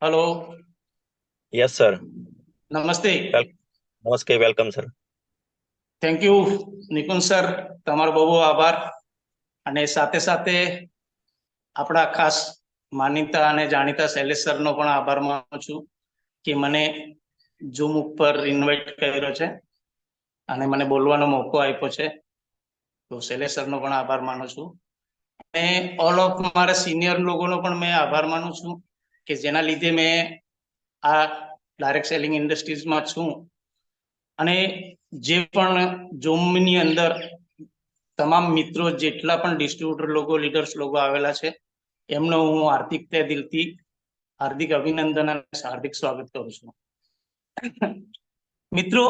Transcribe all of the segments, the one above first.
Hello. Yes sir. नमस्ते। Well नमस्ते, welcome sir. Thank you Nikunj sir, તમારો બહુ બહુ આભાર. અને સાથે સાથે આપણા ખાસ માનીતા અને જાણીતા શૈલેષ સરનો પણ આભાર માનું છું કે મને ઝૂમ ઉપર ઇન્વાઇટ કર્યો છે અને મને બોલવાનો મોકો આપ્યો છે. તો શૈલેષ સરનો પણ આભાર માનું છું અને ઓલ ઓફ મારા સિનિયર લોકોનો પણ મેં આભાર માનું છું કે જેના લીધે મેં આ ડાયરેક્ટ સેલિંગ ઇન્ડસ્ટ્રીઝમાં છું. અને જે પણ ઝૂમની અંદર તમામ મિત્રો જેટલા પણ ડિસ્ટ્રીબ્યુટર લોકો લીડર્સ લોકો આવેલા છે એમનો હું હાર્દિક દિલથી હાર્દિક અભિનંદન અને હાર્દિક સ્વાગત કરું છું. મિત્રો,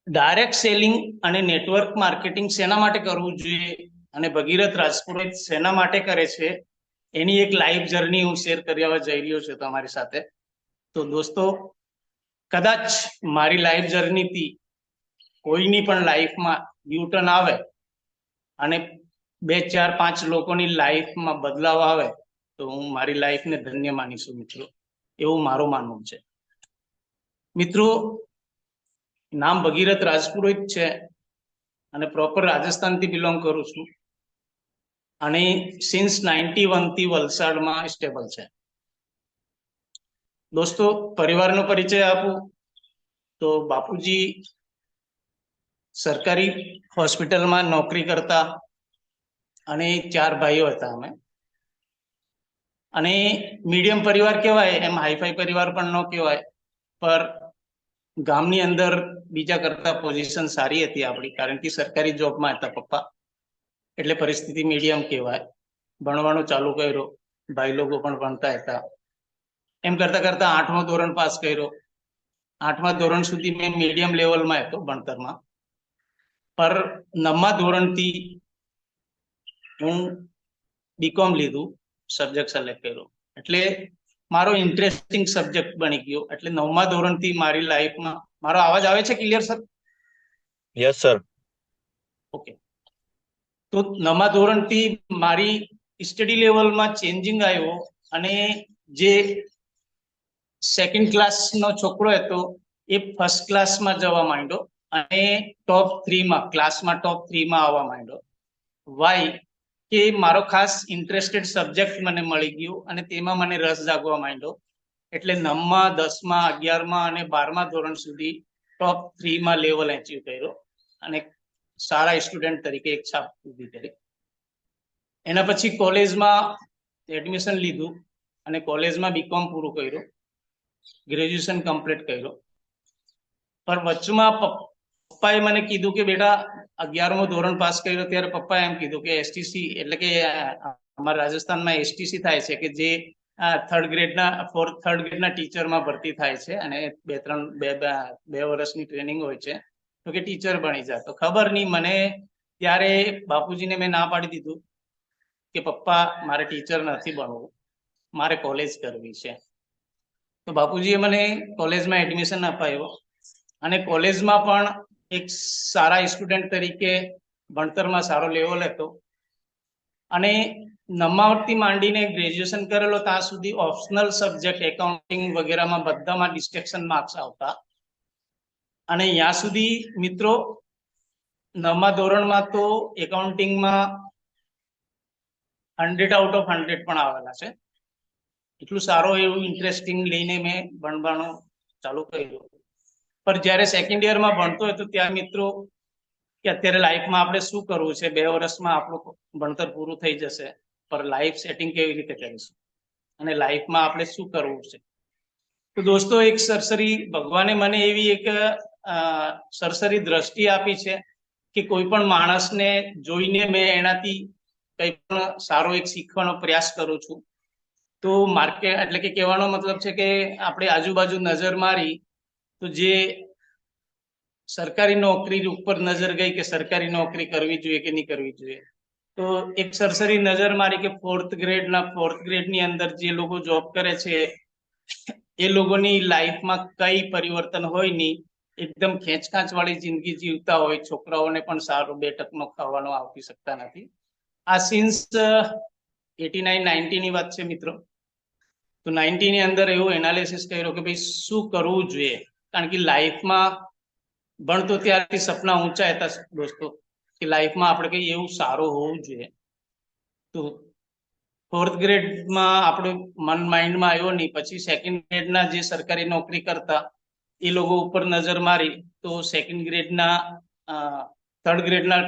ડાયરેક્ટ સેલિંગ અને નેટવર્ક માર્કેટિંગ શેના માટે કરવું જોઈએ અને ભગીરથ રાજપુરોહિત શેના માટે કરે છે એની એક લાઈવ જર્ની હું શેર કરવા જઈ રહ્યો છું તમારી સાથે. તો દોસ્તો, કદાચ મારી લાઈફ જર્નીથી કોઈની પણ લાઈફમાં યુટર્ન આવે અને 2 4 5 લોકોની લાઈફમાં બદલાવ આવે તો હું મારી લાઈફને ધન્ય માનીશું મિત્રો, એવું મારું માનવું છે. મિત્રો, નામ ભગીરથ રાજપુરોહિત છે અને પ્રોપર રાજસ્થાનથી બિલોંગ કરું છું અને સિન્સ 91 થી વલસાડમાં સ્ટેબલ છે. દોસ્તો, પરિવારનો પરિચય આપું તો બાપુજી સરકારી હોસ્પિટલમાં નોકરી કરતા અને 4 ભાઈઓ હતા અમે. અને મીડિયમ પરિવાર કહેવાય, એમ હાઈફાઈ પરિવાર પણ ન કહેવાય, પર ગામની અંદર બીજા કરતા પોઝિશન સારી હતી આપણી, કારણ કે સરકારી જોબમાં હતા પપ્પા, એટલે પરિસ્થિતિ મીડિયમ કહેવાય. ભણવાનું ચાલુ કર્યું, ભાઈ લોકો પણ ભણતા હતા. એમ કરતા કરતા 8મું ધોરણ પાસ કર્યો. 8મા ધોરણ સુધી મેં મીડિયમ લેવલમાં હતો ભણતરમાં, પર 9મા ધોરણથી હું બીકોમ લીધું, સબ્જેક્ટ સિલેક્ટ કર્યો, એટલે મારો ઇન્ટરેસ્ટિંગ સબ્જેક્ટ બની ગયો. એટલે 9મા ધોરણથી મારી લાઈફમાં, મારો અવાજ આવે છે clear sir? Yes sir. Okay. તો 9મા ધોરણથી મારી સ્ટડી લેવલમાં ચેન્જિંગ આવ્યો અને જે સેકન્ડ ક્લાસનો છોકરો હતો એ ફર્સ્ટ ક્લાસમાં જવા માંડ્યો અને ટોપ 3માં, ક્લાસમાં ટોપ 3માં આવવા માંડ્યો. વાય કે મારો ખાસ ઇન્ટરેસ્ટેડ સબ્જેક્ટ મને મળી ગયો અને તેમાં મને રસ જાગવા માંડ્યો. એટલે 9મા 10મા 11મા અને 12મા ધોરણ સુધી ટોપ 3માં લેવલ એચીવ કર્યો અને સારા સ્ટુડન્ટ તરીકે એક છાપ ઊભી કરી. એના પછી કોલેજમાં એડમિશન લીધું અને કોલેજમાં બીકોમ પૂરું કર્યું, ગ્રેજ્યુએશન કમ્પ્લીટ કર્યો. પણ વચમાં પપ્પાએ મને કીધું કે બેટા, 11મું ધોરણ પાસ કર્યો ત્યારે પપ્પાએ એમ કીધું કે એસટીસી એટલે કે અમારા રાજસ્થાનમાં એસટીસી થાય છે કે જે થર્ડ ગ્રેડના ટીચરમાં ભરતી થાય છે અને 2 વર્ષની ટ્રેનિંગ હોય છે, તો કે ટીચર બની જાય. તો ખબર નહીં, મને ત્યારે બાપુજીને મેં ના પાડી દીધું કે પપ્પા, મારે ટીચર નથી બનવું, મારે કોલેજ કરવી છે. તો બાપુજીએ મને કોલેજમાં એડમિશન અપાવ્યો અને કોલેજમાં પણ એક સારા સ્ટુડન્ટ તરીકે ભણતરમાં સારો લેવલ હતો અને 9માથી માંડીને ગ્રેજ્યુએશન કરેલો ત્યાં સુધી ઓપ્શનલ સબ્જેક્ટ એકાઉન્ટિંગ વગેરેમાં બધામાં ડિસ્ટિંક્શન માર્ક્સ આવતા. અને ત્યાં સુધી મિત્રો 9મા ધોરણમાં તો એકાઉન્ટિંગમાં 100 આઉટ ઓફ 100 પણ આવેલા છે. એટલું સારું એવું ઇન્ટરેસ્ટિંગ લઈને મેં ભણવાનું ચાલુ કર્યું. પણ જ્યારે સેકન્ડ યરમાં ભણતો હતો ત્યારે મિત્રો કે અત્યારે લાઈફમાં આપણે શું કરવું છે, 2 વર્ષમાં આપણું ભણતર પૂરું થઈ જશે, પર લાઈફ સેટિંગ કેવી રીતે કરીશું અને લાઈફમાં આપણે શું કરવું છે. તો દોસ્તો, એક સરસરી ભગવાને મને એવી એક સરસરી દ્રષ્ટિ આપી છે કે કોઈ પણ માણસને જોઈને મેં એનાથી કંઈ પણ સારો એક શીખવાનો પ્રયાસ કરું છું. તો માર્કેટ એટલે કે કહેવાનો મતલબ છે કે આપણે આજુબાજુ નજર મારી તો જે સરકારી નોકરી ઉપર નજર ગઈ કે સરકારી નોકરી કરવી જોઈએ કે નહીં કરવી જોઈએ, તો એક સરસરી નજર મારી કે ફોર્થ ગ્રેડની અંદર જે લોકો જોબ કરે છે એ લોકોની લાઈફમાં કઈ પરિવર્તન હોય નહીં, એકદમ ખેંચખાંચ વાળી જિંદગી જીવતા હોય, છોકરાઓને પણ સારું 2 ટકનો ખાવાનો આપી શકતા નથી. આ સિન્સ 89-90 ની વાત છે મિત્રો. તો 90 ની અંદર એવું એનાલિસિસ કર્યો કે ભાઈ શું કરવું જોઈએ, કારણ કે લાઈફમાં ભણતો ત્યારથી સપના ઊંચા હતા દોસ્તો, કે લાઈફમાં આપણે કઈ એવું સારું હોવું જોઈએ. તો 4th ગ્રેડમાં આપણે મન માઇન્ડમાં આવ્યો નહીં. પછી 2nd ગ્રેડના જે સરકારી નોકરી કરતા એ લોકો ઉપર નજર મારી તો 2nd ગ્રેડના 3rd ગ્રેડના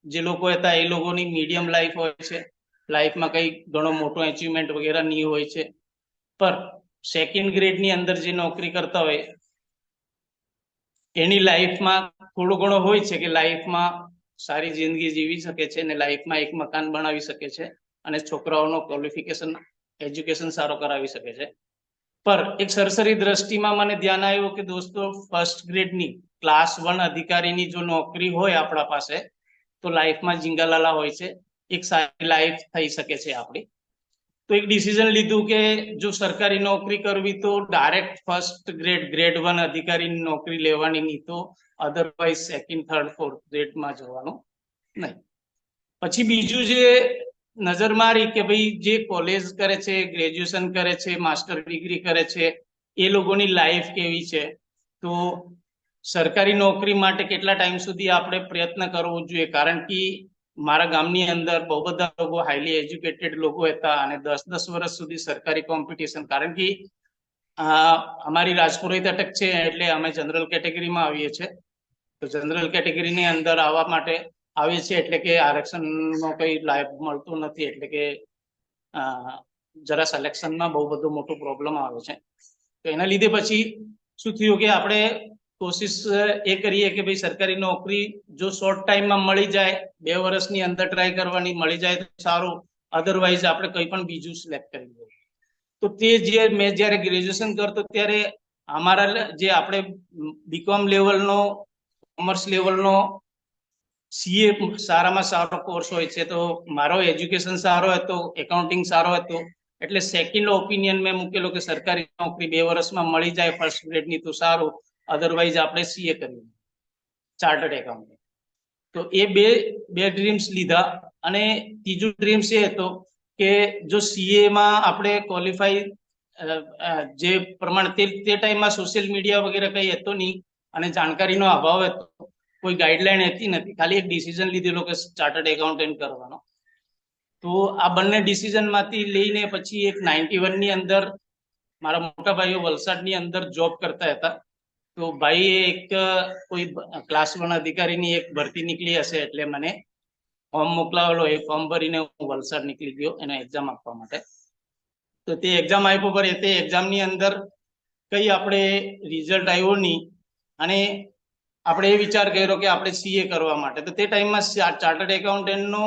જે લોકો હતા એ લોકોની મીડિયમ લાઈફ હોય છે, લાઈફમાં કઈ ઘણો મોટો અચીવમેન્ટ વગેરે નહીં હોય છે. પર 2nd ગ્રેડની અંદર જે નોકરી કરતા હોય એની લાઈફમાં થોડો ઘણો હોય છે કે લાઈફમાં સારી જિંદગી જીવી શકે છે અને લાઈફમાં એક મકાન બનાવી શકે છે અને છોકરાઓનો ક્વોલિફિકેશન એજ્યુકેશન સારો કરાવી શકે છે. પર એક સરસરી દ્રષ્ટિમાં મને ધ્યાન આવ્યું કે દોસ્તો 1st ગ્રેડની ક્લાસ 1 અધિકારીની જો નોકરી હોય આપણા પાસે તો લાઈફમાં જીંગાલાલા હોય છે, એક સારી લાઈફ થઈ શકે છે આપણી. તો એક ડિસિઝન લીધું કે જો સરકારી નોકરી કરવી તો ડાયરેક્ટ 1st ગ્રેડ 1 અધિકારીની નોકરી લેવાની નહીં, તો અધરવાઇઝ 2nd 3rd 4th ગ્રેડમાં જવાનું નહીં. પછી બીજું જે નજર મારી કે ભાઈ જે કોલેજ કરે છે, ગ્રેજ્યુએશન કરે છે, માસ્ટર ડિગ્રી કરે છે એ લોકોની લાઈફ કેવી છે. તો સરકારી નોકરી માટે કેટલા ટાઈમ સુધી આપણે પ્રયત્ન કરવો જોઈએ, કારણ કે મારા ગામની અંદર બહુ બધા લોકો હાઈલી એજ્યુકેટેડ લોકો હતા અને 10-10 વર્ષ સુધી સરકારી કોમ્પિટિશન, કારણ કે અમારી રાજપુરોહિત અટક છે એટલે અમે જનરલ કેટેગરીમાં આવીએ છીએ. તો જનરલ કેટેગરીની અંદર આવવા માટે આવે છે એટલે કે આરક્ષણનો કઈ લાભ મળતો નથી, એટલે કે જરા સિલેક્શનમાં બહુ બધો મોટો પ્રોબ્લેમ આવે છે. તો એના લીધે પછી શું થયું કે આપણે કોશિશ એ કરીએ કે ભાઈ સરકારી નોકરી જો શોર્ટ ટાઈમમાં મળી જાય, 2 વર્ષની અંદર ટ્રાય કરવાની, મળી જાય તો સારું, અધરવાઇઝ આપણે કંઈ પણ બીજું સિલેક્ટ કરી લઈએ. તો તે જે મેં જ્યારે ગ્રેજ્યુએશન કરતો ત્યારે અમારા જે આપણે બીકોમ લેવલનો, કોમર્સ લેવલનો સીએ સારામાં સારો કોર્સ હોય છે, તો મારો એજ્યુકેશન સારો હતો, એકાઉન્ટિંગ સારો હતો, એટલે 2nd ઓપિનિયન મેં મૂકેલો કે સરકારી નોકરી 2 વર્ષમાં મળી જાય 1st ગ્રેડની તો સારું, અધરવાઇઝ આપણે સીએ કરીએ, ચાર્ટર્ડ એકાઉન્ટન્ટ. તો એ બે ડ્રીમ્સ લીધા. અને ત્રીજું ડ્રીમ્સ એ હતો કે જો સીએમાં આપણે ક્વોલિફાઈ જે પ્રમાણે તે ટાઈમમાં સોશિયલ મીડિયા વગેરે કંઈ હતો નહીં અને જાણકારીનો અભાવ હતો, કોઈ ગાઈડલાઈન હતી નથી, ખાલી એક ડિસિઝન લીધેલો કે ચાર્ટર્ડ એકાઉન્ટન્ટ કરવાનો. તો આ બંને ડિસિઝનમાંથી લઈને પછી એક 91 ની અંદર મારા મોટા ભાઈઓ વલસાડની અંદર જોબ કરતા હતા. તો ભાઈ એક કોઈ ક્લાસ 1 અધિકારીની એક ભરતી નીકળી હશે એટલે મને ફોર્મ મોકલાવેલો, એ ફોર્મ ભરીને હું વલસાડ નીકળી ગયો એનો એક્ઝામ આપવા માટે. તો તે એક્ઝામ આપ્યો, પર તે એક્ઝામની અંદર કઈ આપણે રિઝલ્ટ આવ્યો નહીં અને આપણે એ વિચાર કર્યો કે આપણે સીએ કરવા માટે. તો તે ટાઈમમાં ચાર્ટર્ડ એકાઉન્ટન્ટનો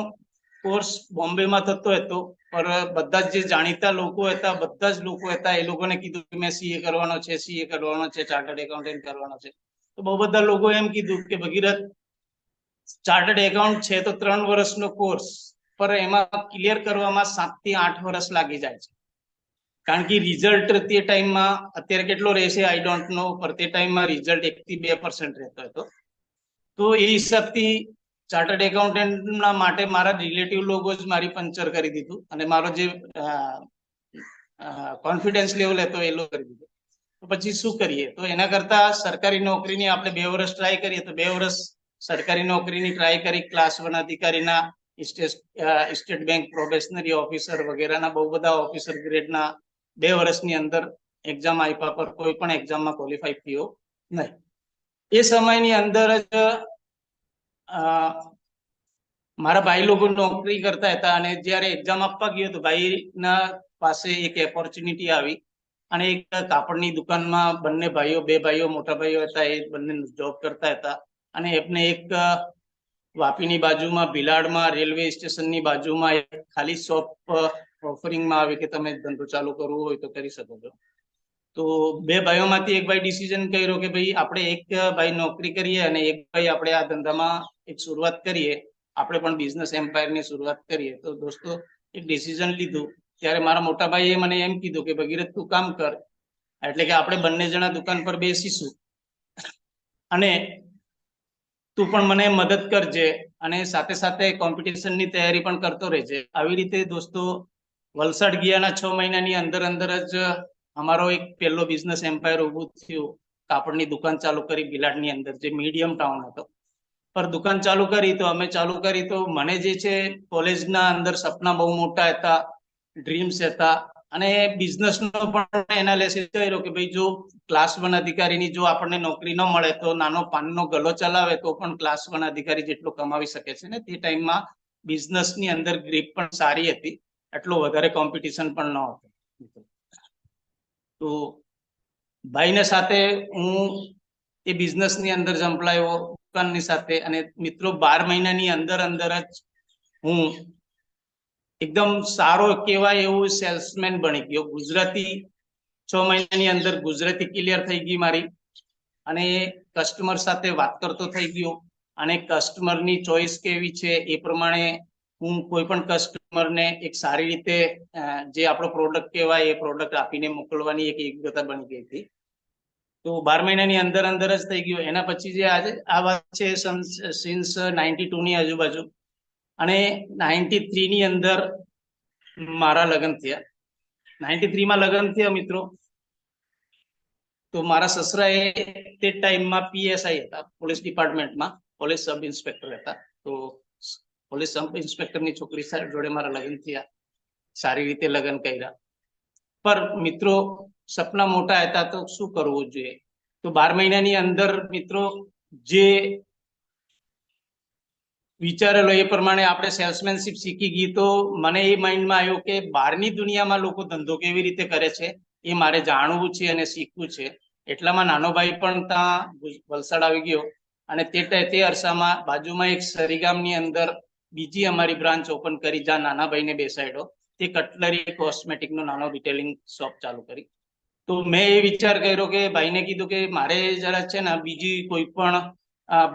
કોર્સ બોમ્બેમાં થતો હતો, પર બધા જ જે જાણીતા લોકો હતા, બધા જ લોકો હતા, એ લોકોને કીધું કે મેં સીએ કરવાનો છે, સીએ કરવાનો છે, ચાર્ટર્ડ એકાઉન્ટન્ટ કરવાનો છે. તો બહુ બધા લોકો એમ કીધું કે ભગીરથ ચાર્ટર્ડ એકાઉન્ટ છે તો 3 વર્ષનો કોર્સ, પર એમાં ક્લિયર કરવામાં 7 થી 8 વર્ષ લાગી જાય છે, કારણ કે રિઝલ્ટ તે ટાઈમમાં અત્યારે કેટલો રહેશે આઈ ડોન્ટ નો, પર તે ટાઈમમાં રિઝલ્ટ 1 થી 2% રહેતો હતો. તો એ હિસાબથી ચાર્ટર્ડ એકાઉન્ટન્ટના માટે મારા રિલેટિવ લોકો જ મારી પંચર કરી દીધું અને મારો જે કોન્ફિડન્સ લેવલ હતો એ લો કરી દીધો. તો પછી શું કરીએ, તો એના કરતા સરકારી નોકરીની આપણે 2 વર્ષ ટ્રાય કરીએ. તો 2 વર્ષ સરકારી નોકરીની ટ્રાય કરી, ક્લાસ 1 અધિકારીના, સ્ટેટ બેંક પ્રોબેશનરી ઓફિસર વગેરેના બહુ બધા ઓફિસર ગ્રેડના 2 વર્ષની અંદર એક્ઝામ આપ્યા, પર કોઈ પણ એક્ઝામમાં ક્વોલિફાઈ થયો નહીં. એ સમયની અંદર જ મારા ભાઈ લોકો નોકરી કરતા હતા અને જ્યારે એક્ઝામ આપવા ગયો તો ભાઈના પાસે એક ઓપોર્ચ્યુનિટી આવી અને એક કાપડની દુકાનમાં બંને ભાઈઓ, 2 ભાઈઓ મોટા ભાઈઓ હતા, એ બંને જોબ કરતા હતા. અને એમને એક વાપીની બાજુમાં ભીલાડમાં રેલવે સ્ટેશનની બાજુમાં એક ખાલી શોપ ઓફરિંગમાં આવે કે તમે ધંધો ચાલુ કરવો હોય તો કરી શકો છો. તો 2 ભાઈઓમાંથી એક ભાઈ ડિસિઝન કર્યો કે ભાઈ આપણે એક ભાઈ નોકરી કરીએ અને એક ભાઈ આપણે આ ધંધામાં એક શરૂઆત કરીએ, આપણે પણ બિઝનેસ એમ્પાયરની શરૂઆત કરીએ. તો દોસ્તો એક ડિસિઝન લીધું. ત્યારે મારા મોટા ભાઈએ મને એમ કીધું કે ભગીરથ તું કામ કર, એટલે કે આપણે બંને જણા દુકાન પર બેસીશું અને તું પણ મને મદદ કરજે અને સાથે સાથે કોમ્પિટિશનની તૈયારી પણ કરતો રહેજે. આવી રીતે દોસ્તો વલસાડ ગયાના 6 મહિનાની અંદર અંદર જ અમારો એક પહેલો બિઝનેસ એમ્પાયર ઉભું થયું. કાપડની દુકાન ચાલુ કરી બિલાડની અંદર, જે મીડિયમ ટાઉન હતો. પર દુકાન ચાલુ કરી તો અમે ચાલુ કરી તો મને જે છે કોલેજના અંદર સપના બહુ મોટા હતા, ડ્રીમ્સ હતા, અને બિઝનેસનો પણ એનાલિસિસ કર્યો કે ભાઈ જો ક્લાસ 1 અધિકારીની જો આપણને નોકરી ન મળે તો નાનો પાનનો ગલ્લો ચલાવે તો પણ ક્લાસ 1 અધિકારી જેટલો કમાવી શકે છે. ને તે ટાઈમમાં બિઝનેસની અંદર ગ્રીપ પણ સારી હતી, એટલો વધારે કોમ્પિટિશન પણ ન હતો. તો ભાઈને સાથે હું એ બિઝનેસની અંદર સંકળાયો દુકાનની સાથે, અને મિત્રો 12 મહિનાની અંદર અંદર જ હું એકદમ સારો કહેવાય એવું સેલ્સમેન બની ગયો. ગુજરાતી 6 મહિનાની અંદર ગુજરાતી ક્લિયર થઈ ગઈ મારી, અને કસ્ટમર સાથે વાત કરતો થઈ ગયો, અને કસ્ટમરની ચોઈસ કેવી છે એ પ્રમાણે હું કોઈ પણ કસ્ટમરને એક સારી રીતે જે આપણો પ્રોડક્ટ કહેવાય એ પ્રોડક્ટ આપીને મોકલવાની એક યોગ્યતા બની ગઈ હતી. તો 12 મહિનાની અંદર અંદર જ થઈ ગયો. એના પછી જે આજે આ વાત છે સિન્સ 92 ની આજુબાજુ, અને 93 ની અંદર મારા લગ્ન થયા. 93 માં લગ્ન થયા મિત્રો. તો મારા સસરા એ તે ટાઈમમાં પીએસઆઈ હતા, પોલીસ ડિપાર્ટમેન્ટમાં પોલીસ સબ ઇન્સ્પેક્ટર હતા. તો પોલીસ સબ ઇન્સ્પેક્ટરની છોકરી જોડે મારા લગ્ન થયા, સારી રીતે લગ્ન કર્યા. પર મિત્રો સપના મોટા હતા તો શું કરવું જોઈએ? તો 12 મહિનાની અંદર મિત્રો જે વિચારેલો એ પ્રમાણે આપણે સેલ્સમેનશીપ શીખી ગઈ. તો મને એ માઇન્ડમાં આવ્યું કે બહારની દુનિયામાં લોકો ધંધો કેવી રીતે કરે છે એ મારે જાણવું છે અને શીખવું છે. એટલામાં નાનો ભાઈ પણ ત્યાં વલસાડ આવી ગયો, અને તે અરસામાં બાજુમાં એક સરીગામની અંદર બીજી અમારી બ્રાન્ચ ઓપન કરી, જ્યાં નાના ભાઈને બેસાડ્યો. તે કટલરી કોસ્મેટિકનો નાનો રિટેલિંગ શોપ ચાલુ કરી. તો મેં એ વિચાર કર્યો કે ભાઈને કીધું કે મારે જરા છે ને બીજી કોઈ પણ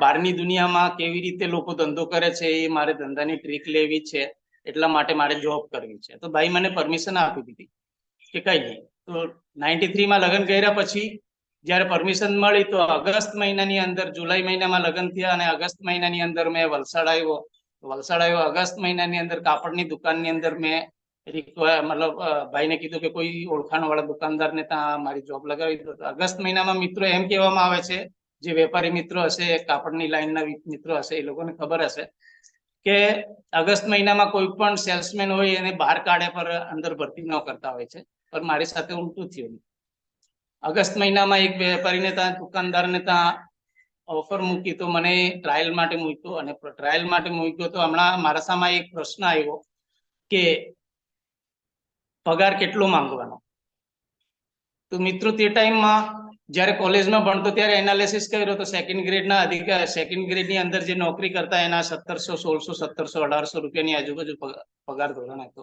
બહારની દુનિયામાં કેવી રીતે લોકો ધંધો કરે છે એ મારે ધંધાની ટ્રીક લેવી છે, એટલા માટે મારે જોબ કરવી છે. તો ભાઈ મને પરમિશન આપી દીધી કે કઈ નહીં. તો 93 માં લગ્ન કર્યા પછી જયારે પરમિશન મળી તો ઓગસ્ટ મહિનાની અંદર, જુલાઈ મહિનામાં લગ્ન થયા, અને ઓગસ્ટ મહિનાની અંદર મેં વલસાડ આવ્યો. ઓગસ્ટ મહિનાની અંદર કાપડની દુકાનની અંદર મેં મતલબ ભાઈને કીધું કે કોઈ ઓળખાણ વાળા દુકાનદારને ત્યાં મારી જોબ લગાવી દો. ઓગસ્ટ મહિનામાં મિત્રો એમ કહેવામાં આવે છે, જે વેપારી મિત્રો હશે, કાપડની લાઈનના મિત્રો હશે, એ લોકોને ખબર હશે કે ઓગસ્ટ મહિનામાં કોઈ પણ સેલ્સમેન હોય એને બહાર કાઢે પર અંદર ભરતી ન કરતા હોય છે. પણ મારી સાથે ઉલટું થયું. ઓગસ્ટ મહિનામાં એક વેપારીને ત્યાં, દુકાનદારને ત્યાં ઓફર મૂકી તો મને ટ્રાયલ માટે મૂક્યો, અને ટ્રાયલ માટે મૂક્યો તો હમણાં મારા સામે એક પ્રશ્ન આવ્યો કે પગાર કેટલો માંગવાનો. તો મિત્રો તે ટાઈમમાં જયારે કોલેજમાં ભણતો ત્યારે એનાલિસિસ કર્યો તો સેકન્ડ ગ્રેડની અંદર જે નોકરી કરતા એના 1700, 1600, 1700, 1800 રૂપિયાની આજુબાજુ પગાર ધોરણ હતો.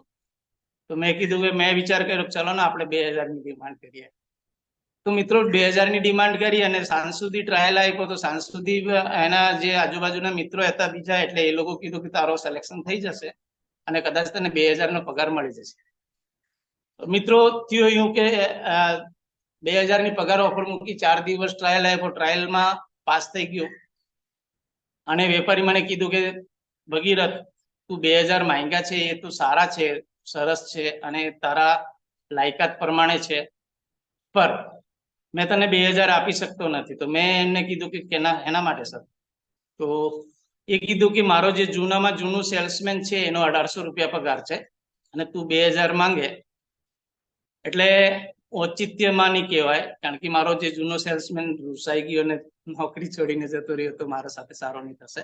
તો મેં કીધું કે મેં વિચાર કર્યો ચલો ને આપણે 2000 ની ડિમાન્ડ કરીએ. તો મિત્રો 2000 ની ડિમાન્ડ કરી, અને સાંજ સુધી ટ્રાયલ આપ્યો. તો સાંજ સુધી એના જે આજુબાજુના મિત્રો હતા બીજા, એટલે એ લોકો કીધું કે તારો સિલેક્શન થઈ જશે અને કદાચ તને 2000 નો પગાર મળી જશે. મિત્રો થયું એવું કે 2000 ની પગાર ઓફર મૂકી, 4 દિવસ ટ્રાયલ આપ્યો, ટ્રાયલમાં પાસ થઈ ગયો. અને વેપારી મને કીધું કે ભગીરથ, તું 2000 માંગ્યા છે એ તો સારા છે, સરસ છે, અને તારા લાયકાત પ્રમાણે છે, પર મેં તને 2000 આપી શકતો નથી. તો મેં એમને કીધું કે એના માટે સર. તો એ કીધું કે મારો જે જૂનામાં જૂનું સેલ્સમેન છે એનો 1800 રૂપિયા પગાર છે, અને તું 2000 માંગે એટલે ઔચિત્યમાં નહીં કહેવાય, કારણ કે મારો જે જૂનો સેલ્સમેન રૂસાઈ ગયો અને નોકરી છોડીને જતો રહ્યો તો મારા સાથે સારો નહીં થશે.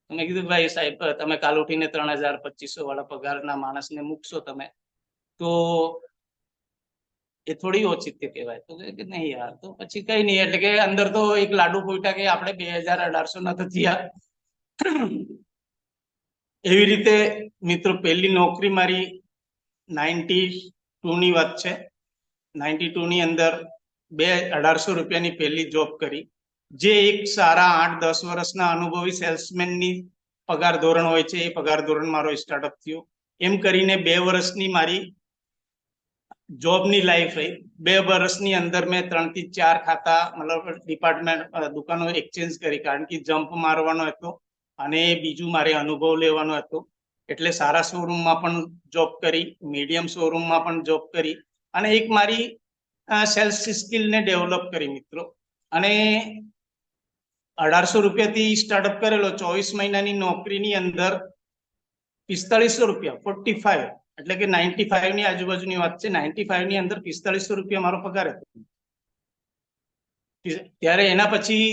મેં કીધું ભાઈ સાહેબ, તમે કાલ ઉઠીને 3000-2500 વાળા પગારના માણસને મૂકશો તમે, તો એ થોડી ઔચિત્ય કહેવાય. તો કે નહીં યાર, તો પછી કઈ નહીં. એટલે કે અંદર તો એક લાડુ ફૂટ્યા કે આપણે 2000-1800 ના તો થયા. એવી રીતે મિત્રો પહેલી નોકરી મારી 92 ની વાત છે. 92 ની અંદર 1800 રૂપિયાની પહેલી જોબ કરી, જે એક સારા 8-10 વર્ષના અનુભવી સેલ્સમેનની પગાર ધોરણ હોય છે, એ પગાર ધોરણ મારો સ્ટાર્ટઅપ થયો. એમ કરીને 2 વર્ષની મારી જોબની લાઈફ રહી. 2 વર્ષની અંદર મેં 3 થી 4 ખાતા મતલબ ડિપાર્ટમેન્ટ દુકાનો એક્સચેન્જ કરી, કારણ કે જમ્પ મારવાનો હતો અને બીજું મારે અનુભવ લેવાનો હતો. એટલે સારા શોરૂમમાં પણ જોબ કરી, મીડિયમ શોરૂમમાં પણ જોબ કરી અને એક મારી સેલ્સ સ્કિલને ડેવલપ કરી મિત્રો. અને 1800 રૂપિયાથી સ્ટાર્ટઅપ કરેલો, 24 મહિનાની નોકરીની અંદર 4500 રૂપિયા 45, એટલે કે 95 ની આજુબાજુની વાત છે. 95 ની અંદર 4500 રૂપિયા મારો પગાર હતો. ત્યારે એના પછી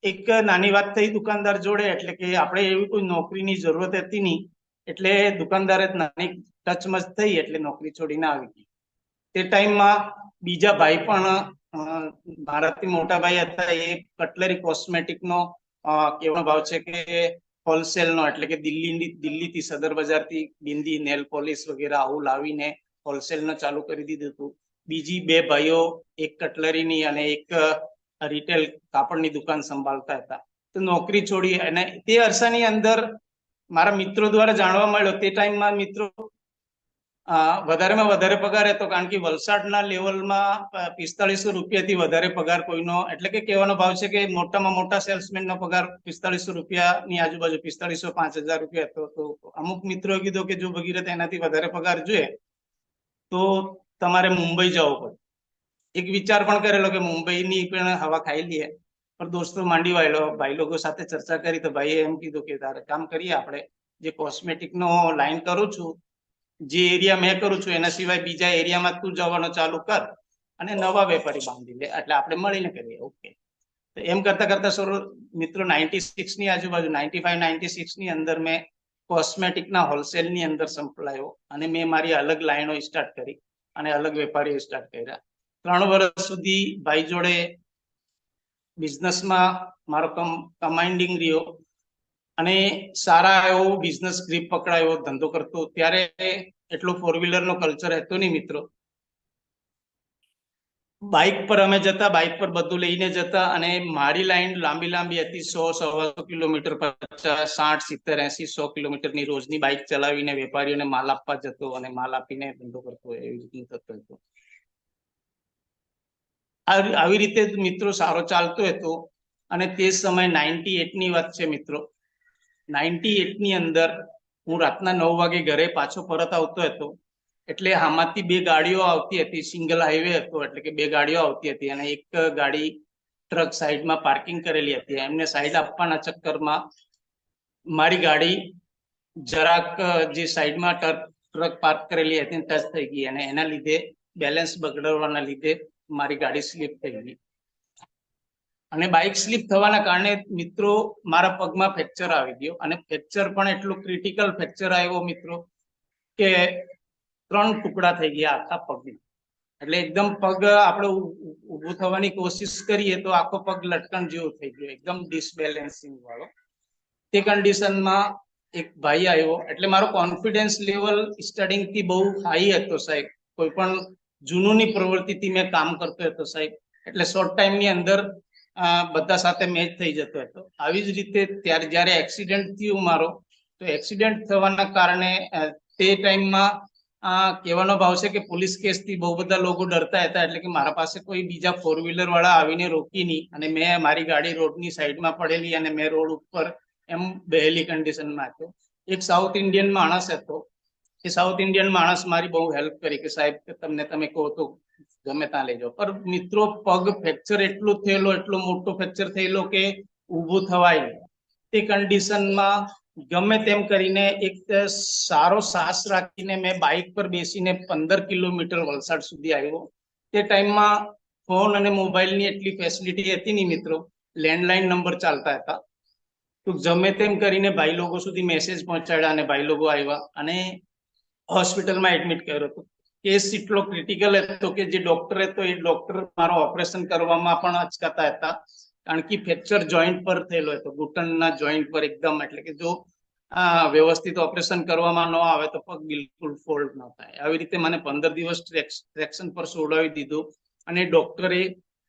એક નાની વાત થઈ દુકાનદાર જોડે, એટલે કે આપણે એવી કોઈ નોકરીની જરૂરત હતી નહીં, એટલે દુકાનદારે નાની ટચમચ થઈ એટલે નોકરી છોડીને આવી ગઈ. તે ટાઈમમાં બીજા ભાઈ પણ મારાથી મોટા ભાઈ હતા, એ કટલરી કોસ્મેટિકનો કેવો ભાવ છે કે હોલસેલનો, એટલે કે દિલ્હીથી સદર બજારથી બિંદી, નેલ પોલિશ વગેરે આવું લાવીને હોલસેલનો ચાલુ કરી દીધું હતું. બીજી બે ભાઈઓ, એક કટલરીની અને એક રિટેલ કાપડની દુકાન સંભાળતા હતા. તો નોકરી છોડી અને તે અરસાની અંદર મારા મિત્રો દ્વારા જાણવા મળ્યો, તે ટાઈમમાં મિત્રો વધારેમાં વધારે પગાર હતો, કારણ કે વલસાડના લેવલમાં 4500 રૂપિયાથી વધારે પગાર કોઈનો, એટલે કે કહેવાનો ભાવ છે કે મોટામાં મોટા સેલ્સમેનનો પગાર 4500 રૂપિયાની આજુબાજુ, 4500 5000 રૂપિયા હતો. તો અમુક મિત્રોએ કીધું કે જો ભગીરથ એનાથી વધારે પગાર જોઈએ તો તમારે મુંબઈ જવું પડે. એક વિચાર પણ કરેલો કે મુંબઈની પણ હવા ખાઈ લઈએ, પણ દોસ્તો માંડી વાયેલો, ભાઈ લોકો સાથે ચર્ચા કરી તો ભાઈએ એમ કીધું કે તારે કામ કરીએ, આપણે જે કોસ્મેટિકનો લાઈન કરું છું, જે એરિયા મેં કરું છું એના સિવાય બીજા એરિયામાં તું જવાનો ચાલુ કર અને નવા વેપારી બાંધી લે, એટલે આપણે મળીને કરીએ. ઓકે. તો એમ કરતા કરતા મિત્રો 96 ની આજુબાજુ, 95 96 ની અંદર મેં કોસ્મેટિકના હોલસેલની અંદર સંપલાયો અને મેં મારી અલગ લાઈનો સ્ટાર્ટ કરી અને અલગ વેપારીઓ સ્ટાર્ટ કર્યા. 3 વર્ષ સુધી ભાઈ જોડે બિઝનેસમાં મારો કમાન્ડિંગ રહ્યો અને સારા એવો બિઝનેસ ગ્રીપ પકડાયો, ધંધો કરતો. ત્યારે એટલો ફોર વ્હીલર નો કલ્ચર હતો નહીં મિત્રો. બાઇક પર અમે જતા, બાઇક પર બધું લઈને જતા અને મારી લાઈન લાંબી લાંબી હતી, 100-125 કિલોમીટર, 50 60 70 80 100 કિલોમીટરની રોજની બાઇક ચલાવીને વેપારીઓને માલ આપવા જતો અને માલ આપીને ધંધો કરતો, એવી રીતનું થતો હતો. આવી રીતે મિત્રો સારો ચાલતો હતો. અને તે સમય 98 ની વાત છે મિત્રો. 98 ની અંદર હું રાતના 9 વાગે ઘરે પાછો પરત આવતો હતો, એટલે આમાંથી બે ગાડીઓ આવતી હતી, સિંગલ હાઈવે હતો, એટલે કે બે ગાડીઓ આવતી હતી અને એક ગાડી ટ્રક સાઈડમાં પાર્કિંગ કરેલી હતી. એમને સાઈડ આપવાના ચક્કરમાં મારી ગાડી જરાક જે સાઈડમાં ટ્રક પાર્ક કરેલી હતી ટચ થઈ ગઈ અને એના લીધે બેલેન્સ બગડવાના લીધે મારી ગાડી સ્લીપ થઈ ગઈ. અને બાઇક સ્લીપ થવાના કારણે મિત્રો મારા પગમાં ફ્રેક્ચર આવી ગયો અને ફ્રેક્ચર પણ એટલું ક્રિટિકલ ફ્રેક્ચર આવ્યો મિત્રો કે 3 ટુકડા થઈ ગયા આખા પગના. એટલે એકદમ પગ આપણે ઊભું થવાની કોશિશ કરીએ તો આખો પગ લટકણ જેવો થઈ ગયો, એકદમ ડિસબેલેન્સિંગ વાળો. તે કન્ડિશનમાં એક ભાઈ આવ્યો, એટલે મારો કોન્ફિડન્સ લેવલ સ્ટાર્ટિંગ થી બહુ હાઈ હતો સાહેબ. કોઈ પણ જૂનોની પ્રવૃત્તિથી મેં કામ કરતો હતો સાહેબ, એટલે શોર્ટ ટાઈમની અંદર બધા સાથે મેચ થઈ જતો હતો. આવી જ રીતે ત્યારે જ્યારે એક્સિડન્ટ થયું મારો, તો એક્સિડન્ટ થવાના કારણે તે ટાઈમમાં કહેવાનો ભાવ છે કે પોલીસ કેસથી બહુ બધા લોકો ડરતા હતા, એટલે કે મારા પાસે કોઈ બીજા ફોર વ્હીલર વાળા આવીને રોકી નહીં અને મેં મારી ગાડી રોડની સાઈડમાં પડેલી અને મેં રોડ ઉપર એમ બેહેલી કન્ડિશનમાં હતો. એક સાઉથ ઇન્ડિયન માણસ હતો, એ સાઉથ ઇન્ડિયન માણસ મારી બહુ હેલ્પ કરી કે સાહેબ તમે કહો તો ગમે ત્યાં લઈ જાઓ. પણ મિત્રો પગ ફ્રેક્ચર એટલું થયેલો, એટલો મોટો ફ્રેક્ચર થયેલો કે ઊભું થવાય. તે કન્ડિશનમાં ગમે તેમ કરીને એક સારો સાહસ રાખીને મેં બાઇક પર બેસીને 15 કિલોમીટર વલસાડ સુધી આવ્યો. તે ટાઈમમાં ફોન અને મોબાઈલની એટલી ફેસિલિટી હતી નહીં મિત્રો, લેન્ડલાઇન નંબર ચાલતા હતા. તો ગમે તેમ કરીને ભાઈ લોકો સુધી મેસેજ પહોંચાડ્યા અને ભાઈ લોકો આવ્યા અને હોસ્પિટલમાં એડમિટ કર્યો હતો. કેસ એટલો ક્રિટિકલ હતો કે જે ડોક્ટર હતો એ ડોક્ટર મારો ઓપરેશન કરવામાં પણ અચકાતા હતા, કારણ કે ફ્રેક્ચર જોઈન્ટ પર થયેલો હતો, ઘૂંટણના જોઈન્ટ પર એકદમ. એટલે કે જો વ્યવસ્થિત ઓપરેશન કરવામાં ન આવે તો પગ બિલકુલ ફોલ્ડ ન થાય. આવી રીતે મને 15 દિવસ ટ્રેક્શન પર છોડાવી દીધું અને ડોક્ટરે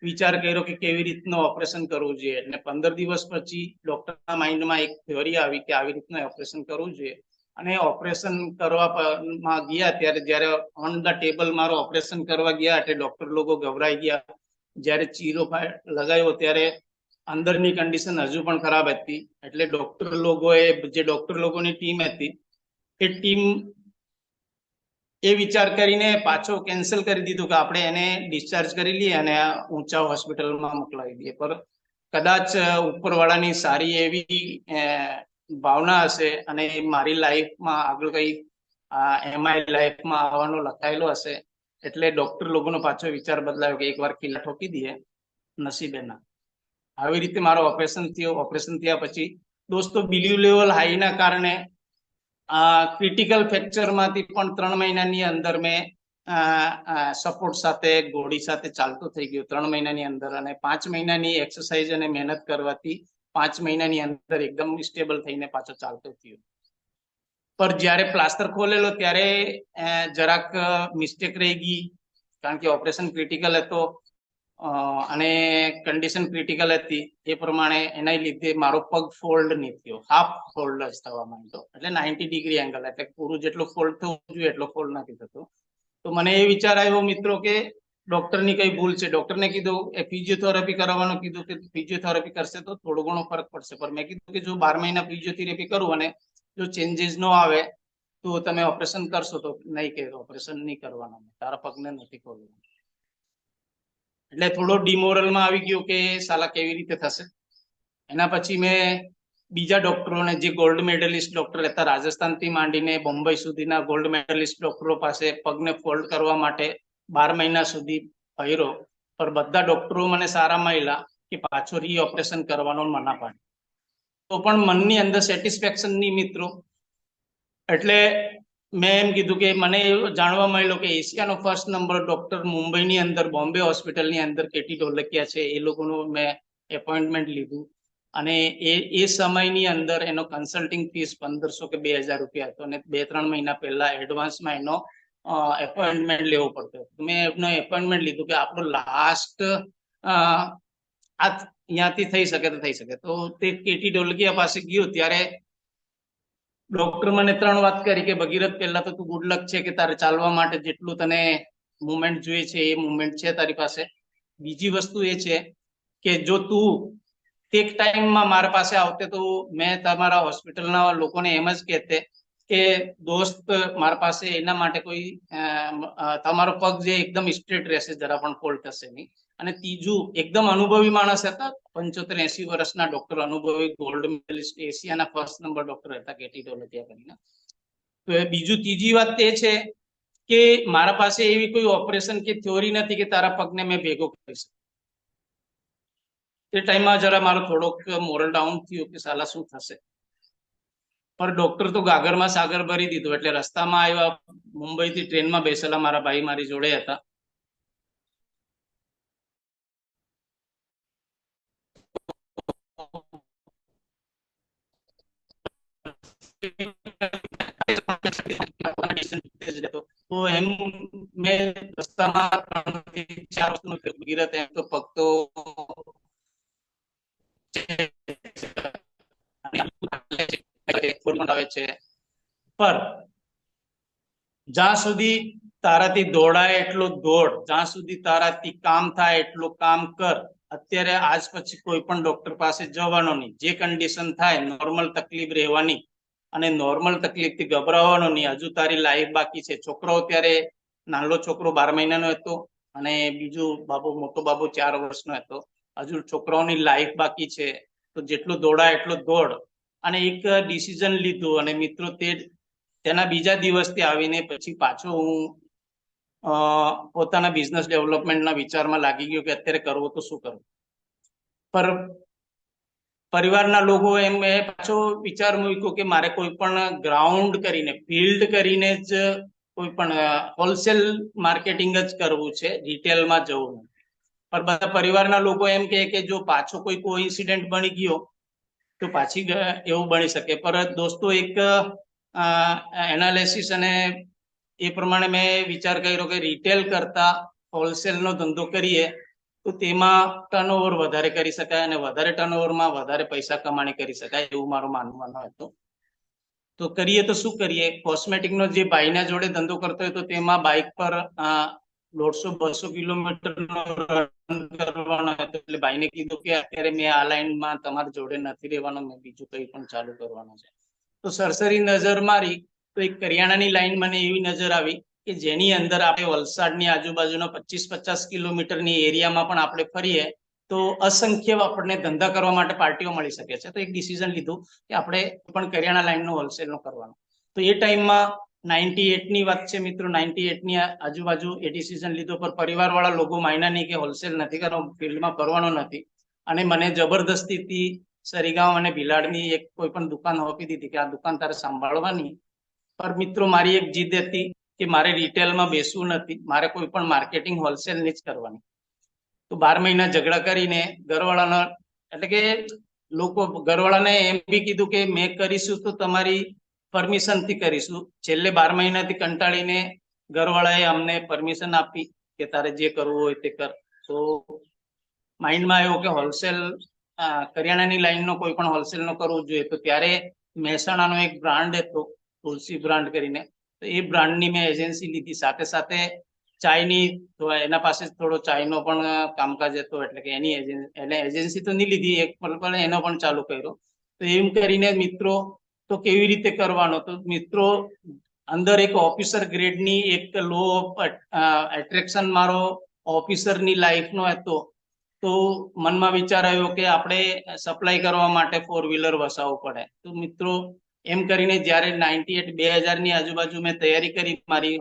વિચાર કર્યો કે કેવી રીતનું ઓપરેશન કરવું જોઈએ. અને 15 દિવસ પછી ડોક્ટરના માઇન્ડમાં એક થિયોરી આવી કે આવી રીતનું ઓપરેશન કરવું જોઈએ. અને ઓપરેશન કરવામાં ગયા ત્યારે જ્યારે ઓન ધ ટેબલ મારો ઓપરેશન કરવા ગયા એટલે ડોક્ટર લોકો ગભરાઈ ગયા. જ્યારે ચીરો લગાવ્યો ત્યારે અંદરની કન્ડિશન હજુ પણ ખરાબ હતી, એટલે ડોક્ટર લોકોએ, જે ડોક્ટર લોકોની ટીમ હતી, એ ટીમ એ વિચાર કરીને પાછો કેન્સલ કરી દીધું કે આપણે એને ડિસ્ચાર્જ કરી લઈએ અને ઊંચા હોસ્પિટલમાં મોકલાવી દઈએ. પર કદાચ ઉપરવાળાની સારી એવી ભાવના હશે અને મારી લાઈફમાં આગળ કઈ એમઆઈ લાઈફમાં આવવાનો લખાયેલો હશે એટલે ડોક્ટર લોકોનો પાછો વિચાર બદલાયો કે એકવાર કિલ્લા ઠોકી દઈએ, નસીબે ના. આવી રીતે મારો ઓપરેશન થયો. ઓપરેશન થયા પછી દોસ્તો બિલીવ લેવલ હાઈના કારણે ક્રિટિકલ ફ્રેક્ચરમાંથી પણ 3 મહિનાની અંદર મેં સપોર્ટ સાથે ગોળી સાથે ચાલતો થઈ ગયો 3 મહિનાની અંદર. અને 5 મહિનાની એક્સરસાઇઝ અને મહેનત કરવાથી 5 મહિનાની અંદર એકદમ સ્ટેબલ થઈને પાછો ચાલતો થયો. પર જ્યારે પ્લાસ્ટર ખોલેલો ત્યારે જરાક મિસ્ટેક રહી ગઈ, કારણ કે ઓપરેશન ક્રિટિકલ હતો અને કન્ડિશન ક્રિટિકલ હતી. એ પ્રમાણે એના લીધે મારો પગ ફોલ્ડ નહીં થયો, હાફ ફોલ્ડ જ થવા માંડ્યો. એટલે 90 ડિગ્રી એંગલ, એટલે પૂરું જેટલો ફોલ્ડ થવું જોઈએ એટલો ફોલ્ડ નથી થતો. તો મને એ વિચાર આવ્યો મિત્રો કે ડોક્ટરની કઈ ભૂલ છે. ડોક્ટરને કીધું એ ફિઝિયોથેરાપી કરવાનું કીધું કે ફિઝિયોથેરાપી કરશે તો થોડો ઘણો ફરક પડશે. પણ મેં કીધું કે જો 12 મહિના ફિઝિયોથેરાપી કરું અને જો ચેન્જીસ ન આવે તો તમે ઓપરેશન કરશો. તો નહીં કે ઓપરેશન નહીં કરવાનું, તારા પગને નથી ખોલવાનું. એટલે થોડો ડિમોરલમાં આવી ગયો કે સાલા કેવી રીતે થશે. એના પછી મેં બીજા ડોક્ટરોને, જે ગોલ્ડ મેડલિસ્ટ ડોક્ટર હતા રાજસ્થાનથી માંડીને બોમ્બે સુધીના ગોલ્ડ મેડલિસ્ટ ડોક્ટરો પાસે પગને ફોલ્ડ કરવા માટે 12 મહિના સુધી ફર્યો. પણ બધા ડોક્ટરો મને સારા મળ્યા કે પાછો રીઓપરેશન કરવાનો મના પાડે. તો પણ મનની અંદર સેટિસ્ફેક્શન નહીં મિત્રો. એટલે મેં એમ કીધું કે મને જાણવા મળ્યું કે એશિયાનો ફર્સ્ટ નંબર ડોક્ટર મુંબઈની અંદર બોમ્બે હોસ્પિટલની અંદર કેટી ઢોલકિયા છે, એ લોકોનું મેં એપોઇન્ટમેન્ટ લીધું. અને એ સમયની અંદર એનો કન્સલ્ટિંગ ફીસ 1500 કે 2000 રૂપિયા હતો. અને 2-3 મહિના પહેલા એડવાન્સમાં એનો એપોઇન્ટમેન્ટ લેવો પડતો. મેં એનો એપોઇન્ટમેન્ટ લીધું કે આપણો લાસ્ટ અહીંયાથી થઈ શકે તો થઈ શકે. તો તે કેટી ઢોલકિયા પાસે ગયો ત્યારે ડોક્ટર મને 3 વાત કરી કે ભગીરથ, પહેલા તો તું ગુડ લક છે કે તારે ચાલવા માટે જેટલું તને મુવમેન્ટ જોઈએ છે એ મુવમેન્ટ છે તારી પાસે. બીજી વસ્તુ એ છે કે જો તું એક ટાઈમમાં મારા પાસે આવતે તો મેં તમારા હોસ્પિટલના લોકોને એમ જ કહેતે કે દોસ્ત મારા પાસે એના માટે કોઈ તમારો પગ જે એકદમ સ્ટ્રેટ રહેશે, જરા પણ ફોલ્ડ થશે નહીં. અને ત્રીજું એકદમ અનુભવી માણસ હતા, 75-80 વર્ષના ડોક્ટર, અનુભવી ગોલ્ડ મેડલિસ્ટ, એશિયાના ફર્સ્ટ નંબર ડોક્ટર હતા કેટી ઢોલકિયા કરીને. તો ત્રીજી વાત એ છે કે મારા પાસે એવી કોઈ ઓપરેશન કે થિયોરી નથી કે તારા પગને મેં ભેગો કરી શકું. એ ટાઈમમાં જરા મારો થોડોક મોરલ ડાઉન થયું કે સાલા શું થશે. પણ ડોક્ટર તો ગાગરમાં સાગર ભરી દીધો. એટલે રસ્તામાં આવ્યા, મુંબઈથી ટ્રેનમાં બેસેલા મારા ભાઈ મારી જોડે હતા. તો એમ મેં રસ્તામાં 3-4 વસ્તુનું ભગીરથ એમ તો પગ તો આવે છે, પર જ્યાં સુધી તારાથી દોડાય એટલો દોડ, જ્યાં સુધી તારાથી કામ થાય એટલું કામ કર. અત્યારે આજ પછી કોઈ પણ ડોક્ટર પાસે જવાનો નહીં. જે કન્ડિશન થાય નોર્મલ તકલીફ રહેવાની અને નોર્મલ તકલીફથી ગભરાવાનો નહીં. હજુ તારી લાઈફ બાકી છે. છોકરો ત્યારે નાનો છોકરો 12 મહિનાનો હતો અને બીજો બાબુ, મોટો બાબુ 4 વર્ષનો હતો. હજુ છોકરાઓની લાઈફ બાકી છે. તો જેટલું દોડાય એટલું દોડ. અને એક ડિસિઝન લીધું. અને મિત્રો તેના બીજા દિવસથી આવીને પછી પાછો હું પોતાના બિઝનેસ ડેવલપમેન્ટના વિચારમાં લાગી ગયો કે અત્યારે કરવું તો શું કરવું. પર પરિવારના લોકો એમ પાછો વિચાર મૂક્યો કે મારે કોઈ પણ ગ્રાઉન્ડ કરીને, ફિલ્ડ કરીને જ કોઈ પણ હોલસેલ માર્કેટિંગ જ કરવું છે, રિટેલમાં જવું નથી. પણ બધા પરિવારના લોકો એમ કે જો પાછો કોઈ કોઇન્સિડન્ટ બની ગયો તો પાછી એવું બની શકે. પર દોસ્તો એક એનાલિસિસ અને એ પ્રમાણે મેં વિચાર કર્યો કે રિટેલ કરતા હોલસેલનો ધંધો કરીએ તો તેમાં ટર્નઓવર વધારે કરી શકાય અને વધારે ટર્નઓવરમાં વધારે પૈસા કમાણી કરી શકાય, એવું મારું માનવાનું હતું. તો કરીએ તો શું કરીએ. કોસ્મેટિકનો જે ભાઈના જોડે ધંધો કરતો હોય તો તેમાં બાઇક પર 150-200 કિલોમીટર રન કરવાનો હતો. એટલે ભાઈને કીધું કે અત્યારે મેં આ લાઈનમાં તમારી જોડે નથી રહેવાનો, મેં બીજું કંઈ પણ ચાલુ કરવાનું છે. તો સરસરી નજર મારી તો એક કરિયાણાની લાઈન મને એવી નજર આવી કે જેની અંદર આપણે વલસાડની આજુબાજુના 25-50 કિલોમીટરની એરિયામાં પણ આપણે ફરીએ તો અસંખ્ય આપણને ધંધા કરવા માટે પાર્ટીઓ મળી શકે છે. તો એક ડિસિઝન લીધું કે આપણે પણ કરિયાણા લાઈનનો હોલસેલનો કરવાનો. તો એ ટાઈમમાં 98 ની વાત છે મિત્રો, 98 ની આજુબાજુ એ ડિસિઝન લીધો. પર પરિવારવાળા લોકો માન્યા નહીં કે હોલસેલ નથી કરવાનો, ફિલ્ડમાં કરવાનો નથી. અને મને જબરદસ્તીથી સરીગાંવ અને ભિલાડની એક કોઈ પણ દુકાન આપી દીધી કે આ દુકાન તારે સંભાળવાની. પર મિત્રો મારી એક જીદ હતી કે મારે રિટેલમાં બેસવું નથી, મારે કોઈ પણ માર્કેટિંગ હોલસેલની જ કરવાની. તો 12 મહિના ઝઘડા કરીને ઘરવાળાના, એટલે કે લોકો ઘરવાળાને એમ બી કીધું કે મેં કરીશું તો તમારી પરમિશન થી કરીશું. છેલ્લે 12 મહિનાથી કંટાળીને ઘરવાળાએ અમને પરમિશન આપી કે તારે જે કરવું હોય તે કર. તો માઇન્ડમાં આવ્યો કે હોલસેલ કરિયાણાની લાઈનનો કોઈ પણ હોલસેલનો કરવું જોઈએ. તો ત્યારે મહેસાણાનો એક બ્રાન્ડ હતો તુલસી બ્રાન્ડ કરીને, તો એ બ્રાન્ડની મેં એજન્સી લીધી. સાથે સાથે ચાયની, તો એના પાસે થોડો ચાયનો પણ કામકાજ હતો, એટલે કે એની એજન્સી તો નહીં લીધી, એક પણ એનો પણ ચાલુ કર્યો. તો એમ કરીને મિત્રો તો કેવી રીતે કરવાનો, તો મિત્રો અંદર એક ઓફિસર ગ્રેડની એક લો ઓફ એટ્રેક્શન મારો ઓફિસરની લાઈફનો હતો. તો મનમાં વિચાર આવ્યો કે આપણે સપ્લાય કરવા માટે 4-વ્હીલર વસાવવું પડે. તો મિત્રો એમ કરીને જ્યારે 98 2000 ની આજુબાજુ મેં તૈયારી કરી મારી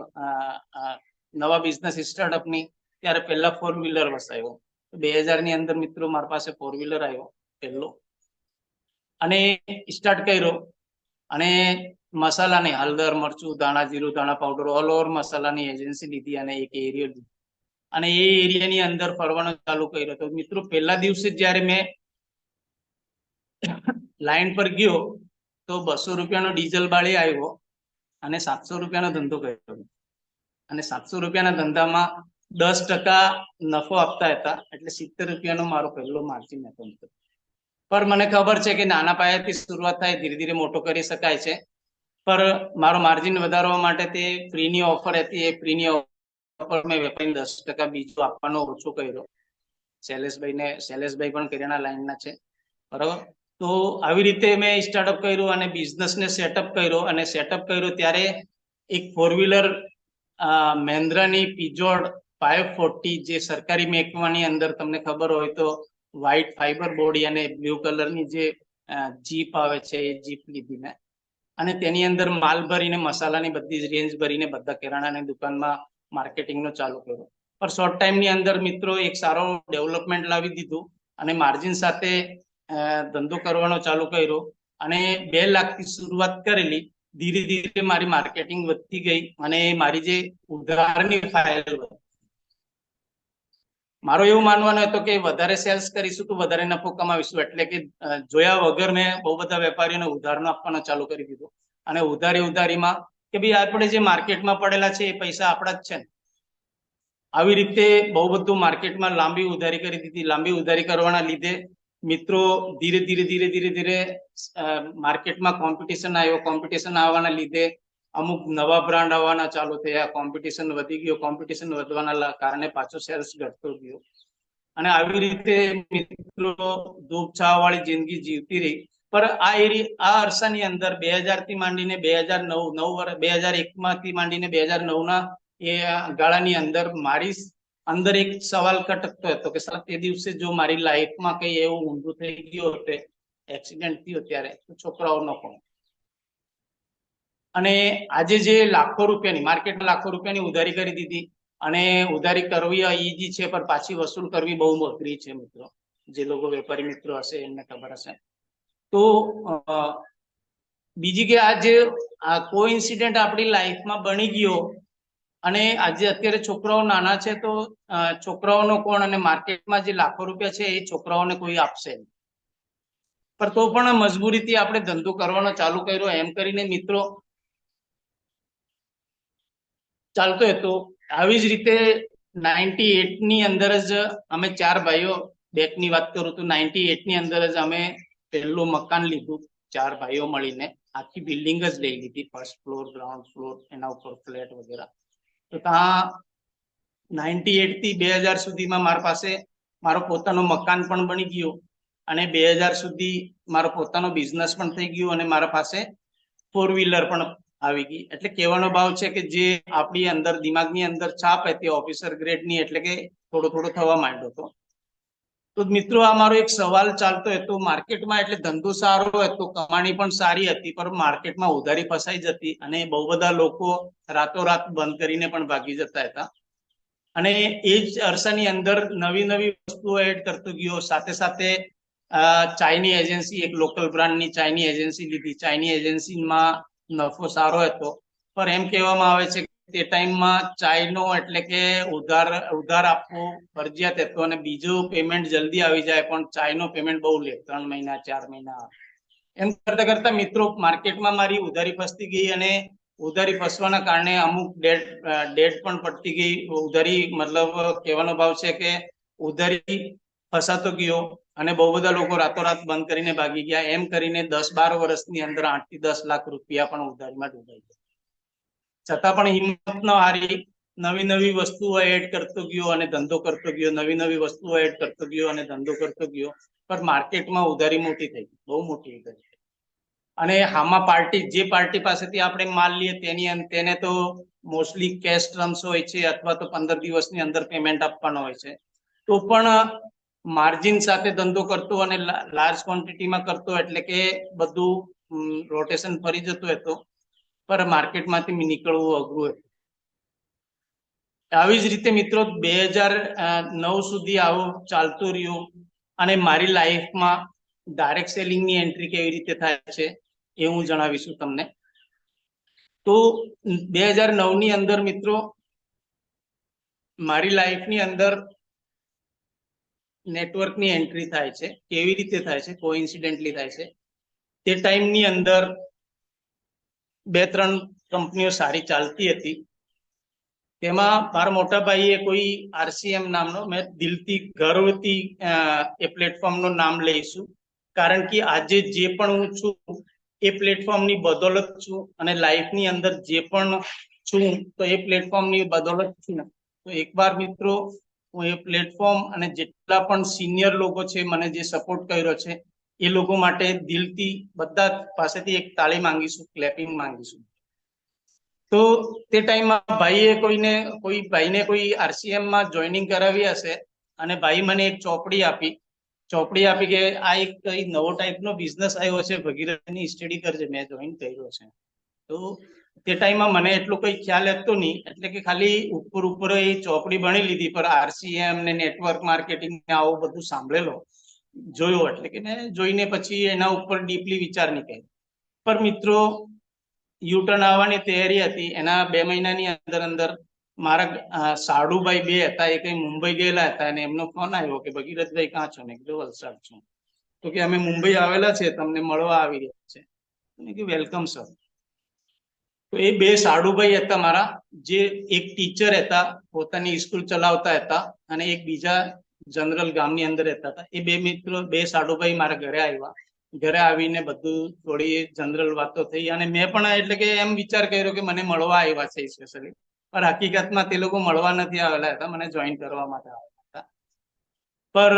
નવા બિઝનેસ સ્ટાર્ટઅપની, ત્યારે પહેલા 4-વ્હીલર વસાવ્યો. 2000 ની અંદર મિત્રો મારી પાસે 4-વ્હીલર આવ્યો પહેલો, અને સ્ટાર્ટ કર્યો. અને મસાલાની હળદર, મરચું, ધાણા, જીરું, ધાણા પાવડર, ઓલ ઓવર મસાલાની એજન્સી લીધી અને એક એરિયો લીધો. અને એ એરિયાની અંદર ફરવાનું ચાલુ કર્યો. તો મિત્રો પહેલા દિવસે જ્યારે મેં લાઈન પર ગયો તો 200 રૂપિયાનો ડીઝલ બાળી આવ્યો અને 700 રૂપિયાનો ધંધો કર્યો. અને 700 રૂપિયાના ધંધામાં 10% નફો આપતા હતા, એટલે 70 રૂપિયાનો મારો પહેલો માર્જિન હતો. પર મને ખબર છે કે નાના પાયાથી શરૂઆત થાય, ધીરે ધીરે મોટો કરી શકાય છે. પર મારો માર્જિન વધારવા માટે તે ફ્રીની ઓફર હતી, એ ફ્રીની ઓફર મેં વેપારીને 10% બીજો આપવાનો ઓછો કર્યો. શૈલેષભાઈ પણ કરિયાણા લાઈનના છે, બરાબર. તો આવી રીતે મેં સ્ટાર્ટઅપ કર્યું અને બિઝનેસને સેટઅપ કર્યો. અને સેટઅપ કર્યો ત્યારે એક 4-વ્હીલર મહેન્દ્રાની પીજોડ 540, જે સરકારી મહેકમાની અંદર તમને ખબર હોય તો વ્હાઈટ ફાઈબર બોડી અને બ્લુ કલરની જે જીપ આવે છે, એ જીપ લીધી મેં. અને તેની અંદર માલ ભરીને, મસાલાની બધી જ રેન્જ ભરીને બધા કિરાણાની દુકાનમાં માર્કેટિંગનો ચાલુ કર્યો. પણ શોર્ટ ટાઈમની અંદર મિત્રો એક સારો ડેવલપમેન્ટ લાવી દીધું અને માર્જિન સાથે ધંધો કરવાનો ચાલુ કર્યો. અને 2 લાખથી શરૂઆત કરેલી, ધીરે ધીરે મારી માર્કેટિંગ વધતી ગઈ અને મારી જે ઉધારની ફાઇલ, મારો એવું માનવાનું હતું કે વધારે સેલ્સ કરીશું તો વધારે નફો કમાવીશું. એટલે કે જોયા વગર મેં બહુ બધા વેપારીઓને ઉધારનો આપવાનો ચાલુ કરી દીધો. અને ઉધારીમાં કે ભાઈ આપણે જે માર્કેટમાં પડેલા છે એ પૈસા આપણા જ છે ને. આવી રીતે બહુ બધું માર્કેટમાં લાંબી ઉધારી કરી દીધી. લાંબી ઉધારી કરવાના લીધે મિત્રો ધીરે ધીરે માર્કેટમાં કોમ્પિટિશન આવ્યો. કોમ્પિટિશન આવવાના લીધે અમુક નવા બ્રાન્ડ આવવાના ચાલુ થયા. કોમ્પિટિશન વધી ગયો. કોમ્પિટિશન વધવાના કારણે પાછો સેલ્સ ઘટતો ગયો. અને આવી રીતે મિત્રો ધૂપછાવા વાળી જિંદગી જીવતી રહી. પર આ અરસાની અંદર 2000 થી માંડીને 2001 માંથી માંડીને 2009 એ ગાળાની અંદર મારી અંદર એક સવાલ ખટકતો હતો કે તે દિવસે જો મારી લાઈફમાં કઈ એવું ઊંધું થઈ ગયું હોત, એક્સિડન્ટ થયો ત્યારે, તો છોકરાઓનો કોણ? અને આજે જે લાખો રૂપિયાની માર્કેટમાં લાખો રૂપિયાની ઉધારી કરી દીધી. અને ઉધારી કરવી ઈઝી છે, પણ પાછી વસૂલ કરવી બહુ અઘરી છે મિત્રો. જે લોકો વેપારી મિત્રો હશે એમને ખબર હશે. તો બીજી કે આજે કોઇન્સિડન્ટ આપણી લાઈફમાં બની ગયો. અને આજે અત્યારે છોકરાઓ નાના છે, તો છોકરાઓનો કોણ? અને માર્કેટમાં જે લાખો રૂપિયા છે એ છોકરાઓને કોઈ આપશે નહીં. પણ તો પણ મજબૂરીથી આપણે ધંધો કરવાનો ચાલુ કર્યો. એમ કરીને મિત્રો ચાલતો હતો. આવી જ રીતે 98 ની અંદર જ અમે 4 ભાઈઓ, બેકની વાત કરું તો 98 ની અંદર જ અમે પહેલું મકાન લીધું. 4 ભાઈઓ મળીને આખી બિલ્ડિંગ જ લઈ લીધી, ફર્સ્ટ ફ્લોર, ગ્રાઉન્ડ ફ્લોર, એના ઉપર ફ્લેટ વગેરે. તો ત્યાં 98 થી 2000 સુધીમાં મારી પાસે મારો પોતાનો મકાન પણ બની ગયો. અને 2000 સુધી મારો પોતાનો બિઝનેસ પણ થઈ ગયો. અને મારા પાસે 4-વ્હીલર પણ આવી ગઈ. એટલે કહેવાનો ભાવ છે કે જે આપણી અંદર દિમાગની અંદર છાપ હતી ઓફિસર ગ્રેડની, એટલે કે થોડો થોડો થવા માંડ્યો હતો. તો મિત્રો આ મારો એક સવાલ ચાલતો હતો માર્કેટમાં, એટલે ધંધો સારો હતો, કમાણી પણ સારી હતી, પણ માર્કેટમાં ઉધારી ફસાઈ જતી અને બહુ બધા લોકો રાતોરાત બંધ કરીને પણ ભાગી જતા હતા. અને એ જ અરસાની અંદર નવી નવી વસ્તુઓ એડ કરતો ગયો. સાથે સાથે ચાઇની એજન્સી, એક લોકલ બ્રાન્ડની ચાઇની એજન્સી લીધી. ચાઇની એજન્સીમાં નફો સારો હતો, પણ એમ કહેવામાં આવે છે તે ટાઈમમાં ચાઇનો એટલે કે ઉધાર આપવું ફરજિયાત હતું અને બીજું પેમેન્ટ જલ્દી આવી જાય, પણ ચાઇનો પેમેન્ટ બહુ લે, 3 મહિના 4 મહિના. એમ કરતા કરતા મિત્રો માર્કેટમાં મારી ઉધારી ફસતી ગઈ અને ઉધારી ફસવાના કારણે અમુક ડેટ પણ પડતી ગઈ. ઉધારી મતલબ કહેવાનો ભાવ છે કે ઉધારી ફસાતો ગયો અને બહુ બધા લોકો રાતોરાત બંધ કરીને ભાગી ગયા. એમ કરીને 10-12 વર્ષની અંદર 8 થી 10 લાખ રૂપિયા પણ ઉધારીમાં ડૂબાઈ ગયા. છતાં પણ હિંમત ન હારી, નવી નવી વસ્તુઓ એડ કરતો ગયો અને ધંધો કરતો ગયો, નવી નવી વસ્તુઓ એડ કરતો ગયો અને ધંધો કરતો ગયો. પણ માર્કેટમાં ઉધારી મોટી થઈ ગઈ, બહુ મોટી ઉધારી. અને આમાં જે પાર્ટી પાસેથી આપણે માલ લઈએ તેને તો મોસ્ટલી કેશ ટર્મ્સ હોય છે અથવા તો 15 દિવસની અંદર પેમેન્ટ આપવાનો હોય છે. તો પણ માર્જિન સાથે ધંધો કરતો અને લાર્જ ક્વોન્ટિટીમાં કરતો, એટલે કે બધું રોટેશન ફરી જતું હતું, પણ માર્કેટમાંથી નીકળવું અઘરું હતું. આવી જ રીતે મિત્રો 2009 સુધી આવું ચાલતું રહ્યું. અને મારી લાઈફમાં ડાયરેક્ટ સેલિંગની એન્ટ્રી કેવી રીતે થાય છે એ હું જણાવીશું તમને. તો 2009 ની અંદર મિત્રો મારી લાઈફની અંદર નેટવર્કની એન્ટ્રી થાય છે. કેવી રીતે થાય છે? કોઇન્સિડન્ટલી થાય છે. તે ટાઈમની અંદર 2-3 કંપનીઓ સારી ચાલતી હતી. તેમાં મારા મોટા ભાઈએ કોઈ RCM નામનો, મેં દિલથી ગર્વથી એ પ્લેટફોર્મનું નામ લઈશું, કારણ કે આજે જે પણ હું છું એ પ્લેટફોર્મની બદોલત છું અને લાઈફની અંદર જે પણ છું તો એ પ્લેટફોર્મની બદોલત છું. તો એકવાર મિત્રો હું એ પ્લેટફોર્મ અને જેટલા પણ સિનિયર લોકો છે મને જે સપોર્ટ કર્યો છે એ લોકો માટે દિલથી બધા પાસેથી એક તાળી માંગીશું, ક્લેપિંગ માંગીશું. તો તે ટાઈમમાં કોઈ ભાઈને કોઈ RCM માં જોઈનિંગ કરાવી હશે અને ભાઈ મને એક ચોપડી આપી કે આ એક કઈ નવો ટાઈપનો બિઝનેસ આવ્યો છે, ભગીરથની સ્ટડી કરજે, મેં જોઈન કર્યો છે. તો તે ટાઈમમાં મને એટલો કઈ ખ્યાલ હતો નહીં, એટલે કે ખાલી ઉપર એ ચોપડી ભણી લીધી, પર RCM ને નેટવર્ક માર્કેટિંગ ને આવું બધું સાંભળેલો, જોયો, એટલે કે મેં જોઈને પછી એના ઉપર ડીપલી વિચાર નહીં કર્યો. પર મિત્રો યુટર્ન આવવાની તૈયારી હતી. એના 2 મહિનાની અંદર મારા સાડુભાઈ 2 હતા, એ કઈ મુંબઈ ગયેલા હતા અને એમનો ફોન આવ્યો કે ભગીરથભાઈ ક્યાં છો? મેં કીધું વલસાડ છું. તો કે અમે મુંબઈ આવેલા છે, તમને મળવા આવી રહ્યા છે. મેં કીધું વેલકમ સર. તો એ 2 સાડુભાઈ હતા મારા, જે એક ટીચર હતા, પોતાની સ્કૂલ ચલાવતા હતા, અને એક બીજા જનરલ ગામની અંદર રહેતા હતા. એ 2 સાડુભાઈ મારા ઘરે આવ્યા. ઘરે આવીને બધું થોડી જનરલ વાતો થઈ અને મેં પણ એટલે કે એમ વિચાર કર્યો કે મને મળવા આવ્યા છે સ્પેશિયલી, પણ હકીકતમાં તે લોકો મળવા નથી આવેલા હતા, મને જોઈન કરવા માટે આવ્યા હતા. પર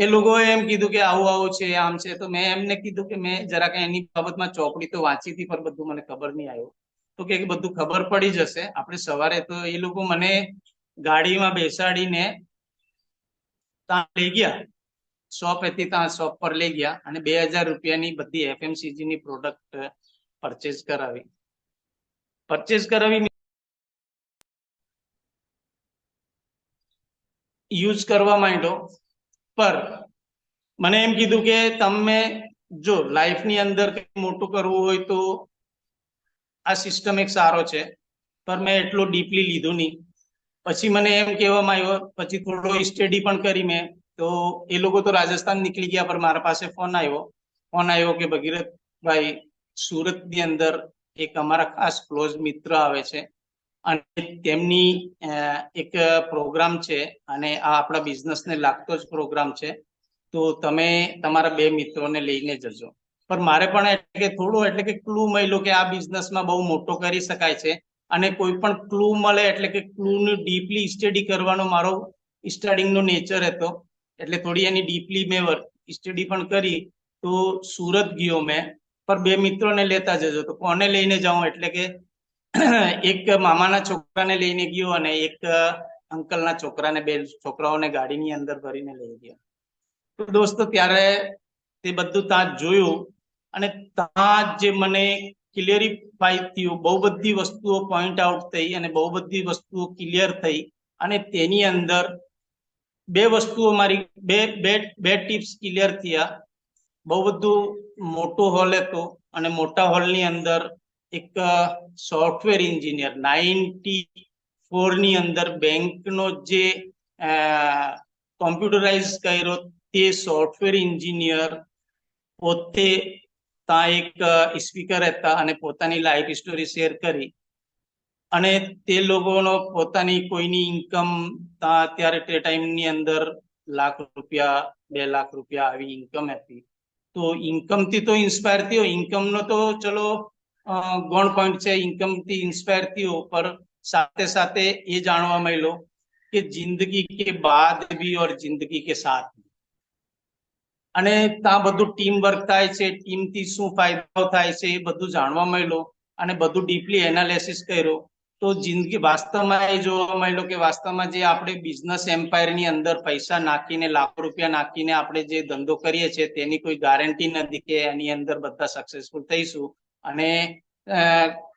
એ લોકોએ એમ કીધું કે આવું છે, આમ છે. તો મેં એમને કીધું કે મેં જરાક એની બાબતમાં ચોપડી તો વાંચી હતી, પણ બધું મને ખબર નહીં આવ્યું. તો કે બધું ખબર પડી જશે આપણે સવારે. તો એ લોકો મને ગાડીમાં બેસાડીને ત્યાં લઈ ગયા, શોપ હતી, ત્યાં શોપ પર લઈ ગયા અને 2000 રૂપિયાની બધી FMCG ની પ્રોડક્ટ પરચેઝ કરાવી યુઝ કરવા માંડ્યો. પર મને એમ કીધું કે તમે જો લાઈફની અંદર કંઈ મોટું કરવું હોય તો આ સિસ્ટમ એક સારો છે, પર મેં એટલો ડીપલી લીધું નહીં. પછી મને એમ કહેવામાં આવ્યો, પછી થોડો સ્ટડી પણ કરી મેં. તો એ લોકો તો રાજસ્થાન નીકળી ગયા, પર મારા પાસે ફોન આવ્યો કે ભગીરથભાઈ, સુરતની અંદર એક અમારા ખાસ ક્લોઝ મિત્ર આવે છે અને તેમની એક પ્રોગ્રામ છે અને આ આપણા બિઝનેસને લાગતો જ પ્રોગ્રામ છે, તો તમે તમારા 2 મિત્રોને લઈને જજો. પણ મારે પણ એટલે કે થોડું એટલે કે ક્લુ મળ્યો કે આ બિઝનેસમાં બહુ મોટો કરી શકાય છે, અને કોઈ પણ ક્લુ મળે એટલે કે ક્લુની ડીપલી સ્ટડી કરવાનો મારો સ્ટડીંગનો નેચર હતો, એટલે થોડી એની ડીપલી મેં સ્ટડી પણ કરી. તો સુરત ગયો મેં પર બે મિત્રોને લેતા જજો. તો કોને લઈને જાઉં એટલે કે એક મામાના છોકરાને લઈને ગયો અને એક અંકલના છોકરાને, બે છોકરાઓને ગાડીની અંદર ભરીને લઈ ગયા. તો દોસ્તો ત્યારે તે બધું ત્યાં જોયું અને ત્યાં જે મને ક્લિયરિફાઈ થયું, બહુ બધી વસ્તુઓ પોઈન્ટ આઉટ થઈ અને બહુ બધી વસ્તુઓ ક્લિયર થઈ. અને તેની અંદર બે વસ્તુઓ મારી બે ટિપ્સ ક્લિયર થયા. બહુ બધું મોટો હોલ હતો અને મોટા હોલની અંદર એક સોફ્ટવેર એન્જિનિયર 94 ની અંદર બેંકનો જે કોમ્પ્યુટરાઇઝ કર્યો તે સોફ્ટવેર એન્જિનિયર પોતે ત્યાં એક સ્પીકર હતા અને પોતાની લાઈફ સ્ટોરી શેર કરી. અને તે લોકોનો પોતાની કોઈની ઇન્કમ અત્યારે તે ટાઈમની અંદર લાખ રૂપિયા, 2 લાખ રૂપિયા આવી ઇન્કમ હતી. તો ઇન્કમથી તો ઇન્સ્પાયર થયો, ઇન્કમનો તો ચલો ગૌણ પોઈન્ટ છે, ઇન્કમથી ઇન્સ્પાયર થયો, પર સાથે સાથે એ જાણવા મળ્યો કે જિંદગી કે બાદ ભી ઓર જિંદગી કે સાથ. અને ત્યાં બધું ટીમ વર્ક થાય છે, ટીમથી શું ફાયદાઓ થાય છે એ બધું જાણવા મળ્યું અને બધું ડીપલી એનાલિસિસ કર્યો. તો જિંદગી વાસ્તવમાં એ જોવા મળ્યું કે વાસ્તવમાં જે આપણે બિઝનેસ એમ્પાયરની અંદર પૈસા નાખીને, લાખો રૂપિયા નાખીને આપણે જે ધંધો કરીએ છીએ તેની કોઈ ગારંટી નથી કે એની અંદર બધા સક્સેસફુલ થઈશું. અને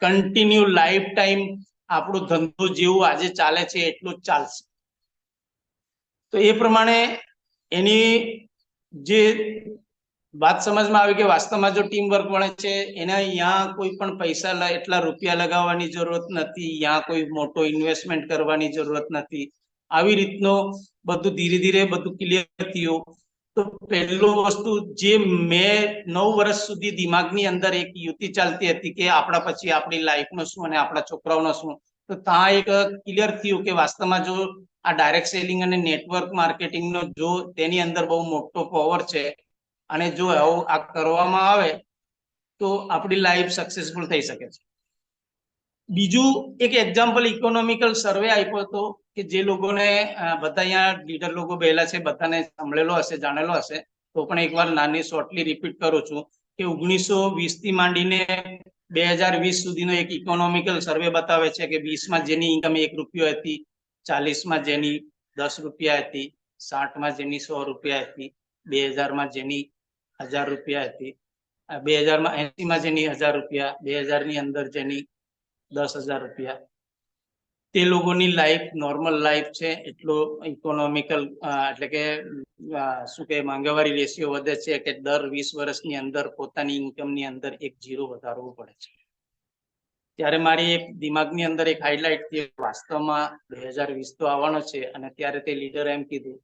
કન્ટિન્યુ લાઈફ ટાઈમ આપણો ધંધો જેવું આજે ચાલે છે એટલું જ ચાલશે. તો એ પ્રમાણે એની જે વાત સમજમાં આવી કે વાસ્તવમાં જો ટીમ વર્ક મળે છે એને અહીંયા કોઈ પણ પૈસા એટલા રૂપિયા લગાવવાની જરૂરત નથી, અહીંયા કોઈ મોટો ઇન્વેસ્ટમેન્ટ કરવાની જરૂરત નથી. આવી રીતનો બધું ધીરે ધીરે બધું ક્લિયર થયું. તો પહેલો વસ્તુ જે મેં 9 વર્ષ સુધી દિમાગની અંદર એક યુતિ ચાલતી હતી કે આપણા પછી આપણી લાઈફનો શું અને આપણા છોકરાઓનો શું. તો ત્યાં એક ક્લિયર થયું કે વાસ્તવમાં જો આ ડાયરેક્ટ સેલિંગ અને નેટવર્ક માર્કેટિંગનો જો તેની અંદર બહુ મોટો પાવર છે અને જો આવું આ કરવામાં આવે તો આપણી લાઈફ સક્સેસફુલ થઈ શકે છે. બીજું એક એક્ઝામ્પલ ઇકોનોમિકલ સર્વે આપ્યો હતો કે જે લોકોને બધા અહીંયા લીડર લોકો બેલા છે બધાને સાંભળેલો હશે, જાણેલો હશે, તો પણ એકવાર નાની શોર્ટલી રિપીટ કરું છું કે 1920 થી માંડીને 2020 સુધીનો એક ઇકોનોમિકલ સર્વે બતાવે છે કે 20માં જેની ઇન્કમ 1 રૂપિયો હતી, 40માં જેની 10 રૂપિયા હતી, 60માં જેની 100 રૂપિયા હતી, 2000માં જેની 1000 રૂપિયા હતી, 2080માં જેની 1000 રૂપિયા, 2000ની અંદર જેની 10,000 રૂપિયા. તે લોકોની લાઈફ નોર્મલ લાઈફ છે. એટલો ઇકોનોમિકલ એટલે કે શું કે મોંઘવારી રેશિયો વધે છે કે દર 20 વર્ષની અંદર પોતાની ઇન્કમની અંદર 1 0 વધારવું પડે છે. ત્યારે મારી એક દિમાગની અંદર એક હાઇલાઇટ થઈ, વાસ્તવમાં 2020 તો આવવાનો છે અને ત્યારે તે લીડર એમ કીધું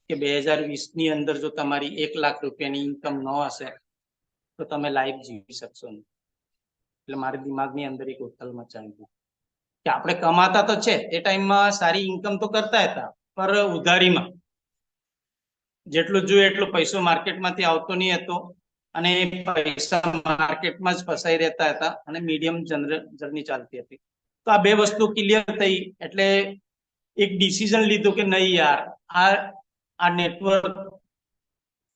કે 2020ની અંદર જો તમારી 1 લાખ રૂપિયાની ઇન્કમ ન હશે તો તમે લાઈફ જીવી શકશો નહીં. એટલે મારા દિમાગની અંદર એક ઉથલ મચાવી ગઈ કે આપણે કમાતા તો છે, તે ટાઈમમાં સારી ઇન્કમ તો કરતા હતા, પર ઉધારીમાં જેટલું જોઈએ એટલો પૈસો માર્કેટમાંથી આવતો નહીં હતો અને પૈસા માર્કેટમાં જ ફસાઈ રહેતા હતા અને મીડિયમ જર્ની ચાલતી હતી. તો આ બે વસ્તુ ક્લિયર થઈ એટલે એક ડિસિઝન લીધું કે નહીં યાર, આ નેટવર્ક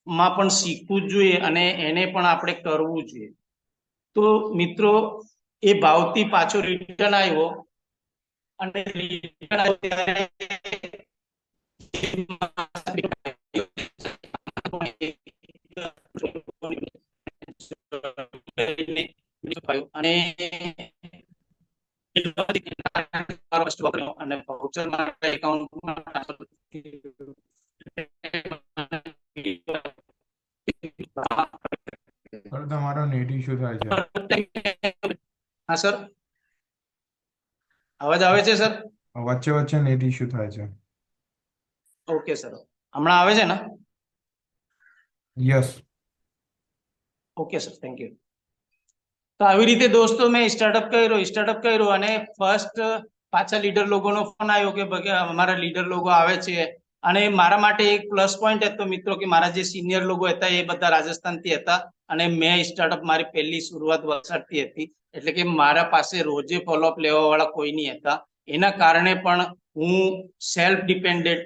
માં પણ શીખવું જોઈએ અને એને પણ આપણે કરવું જોઈએ. તો મિત્રો એ ભાવથી પાછો રિટર્ન આવ્યો અને રિટર્ન અને તમારો નેટ ઇશ્યુ થાય છે. હા સર, અવાજ આવે છે સર? વચ્ચે વચ્ચે નેટ ઇશ્યુ થાય છે. ઓકે સર, હમણાં આવે છે ને? Yes. Okay sir, thank you. તો આવી રીતે દોસ્તો મેં સ્ટાર્ટઅપ કર્યો અને ફર્સ્ટ પાછા લીડર લોકોનો ફોન આવ્યો કે અમારા લીડર લોકો આવે છે. અને મારા માટે એક પ્લસ પોઈન્ટ હતો મિત્રો કે મારા જે સિનિયર લોકો હતા એ બધા રાજસ્થાનથી હતા અને મેં સ્ટાર્ટઅપ મારી પહેલી શરૂઆત વલસાડથી હતી. એટલે કે મારા પાસે રોજે ફોલોઅપ લેવા વાળા કોઈ નહીં હતા. એના કારણે પણ હું સેલ્ફ ડિપેન્ડન્ટ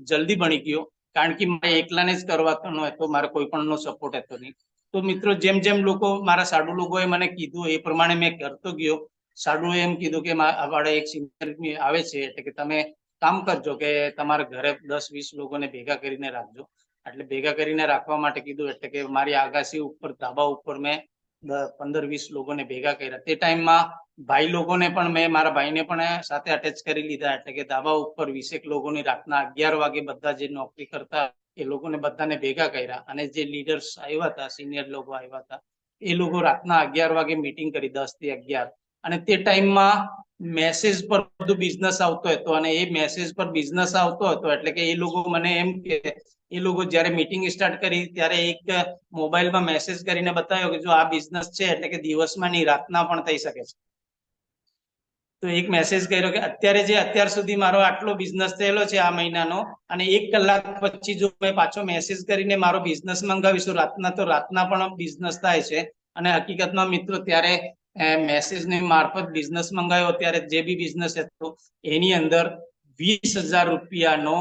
જલ્દી બની ગયો, કારણ કે મારે એકલાને જ કરવાનો હતો, મારે કોઈ પણ નો સપોર્ટ હતો નહીં. તો મિત્રો જેમ જેમ લોકો મારા સાડુ લોકોએ મને કીધું એ પ્રમાણે મેં કરતો ગયો. સાડુએ એમ કીધું કે અમારે એક સિનિયર આવે છે એટલે કે તમે કામ કરજો કે તમારા ઘરે 10-20 લોકોને ભેગા કરીને રાખજો. એટલે ભેગા કરીને રાખવા માટે કીધું એટલે કે મારી આગાસી ઉપર ધાબા ઉપર મેં 15-20 લોકોને ભેગા કર્યા. તે ટાઈમમાં ભાઈ લોકોને પણ મેં મારા ભાઈને પણ સાથે અટેચ કરી લીધા. એટલે કે ધાબા ઉપર 20 લોકોની રાતના 11 વાગે બધા જે નોકરી કરતા એ લોકોને બધાને ભેગા કર્યા. અને જે લીડર્સ આવ્યા હતા, સિનિયર લોકો આવ્યા હતા, એ લોકો રાતના 11 વાગે મીટિંગ કરી, 10 થી 11. અને તે ટાઈમમાં મેસેજ પર બધું બિઝનેસ આવતો હતો. અને એ મેસેજ પર બિઝનેસ આવતો હતો એટલે કે એ લોકો મને એમ કે એ લોકો જયારે મીટિંગ સ્ટાર્ટ કરી ત્યારે એક મોબાઈલમાં મેસેજ કરીને બતાવ્યો કે જો આ બિઝનેસ છે એટલે કે દિવસમાં નહીં રાતના પણ થઈ શકે છે. તો એક મેસેજ કર્યો કે અત્યાર સુધી મારો આટલો બિઝનેસ થયેલો છે આ મહિનાનો, અને 1 કલાક પછી જો મેં પાછો મેસેજ કરીને મારો બિઝનેસ મંગાવીશું રાતના, તો રાતના પણ બિઝનેસ થાય છે. અને હકીકતમાં મિત્રો ત્યારે મેસેજની મારફત બિઝનેસ મંગાવ્યો ત્યારે જે બી બિઝનેસ હતો એની અંદર 20,000 રૂપિયાનો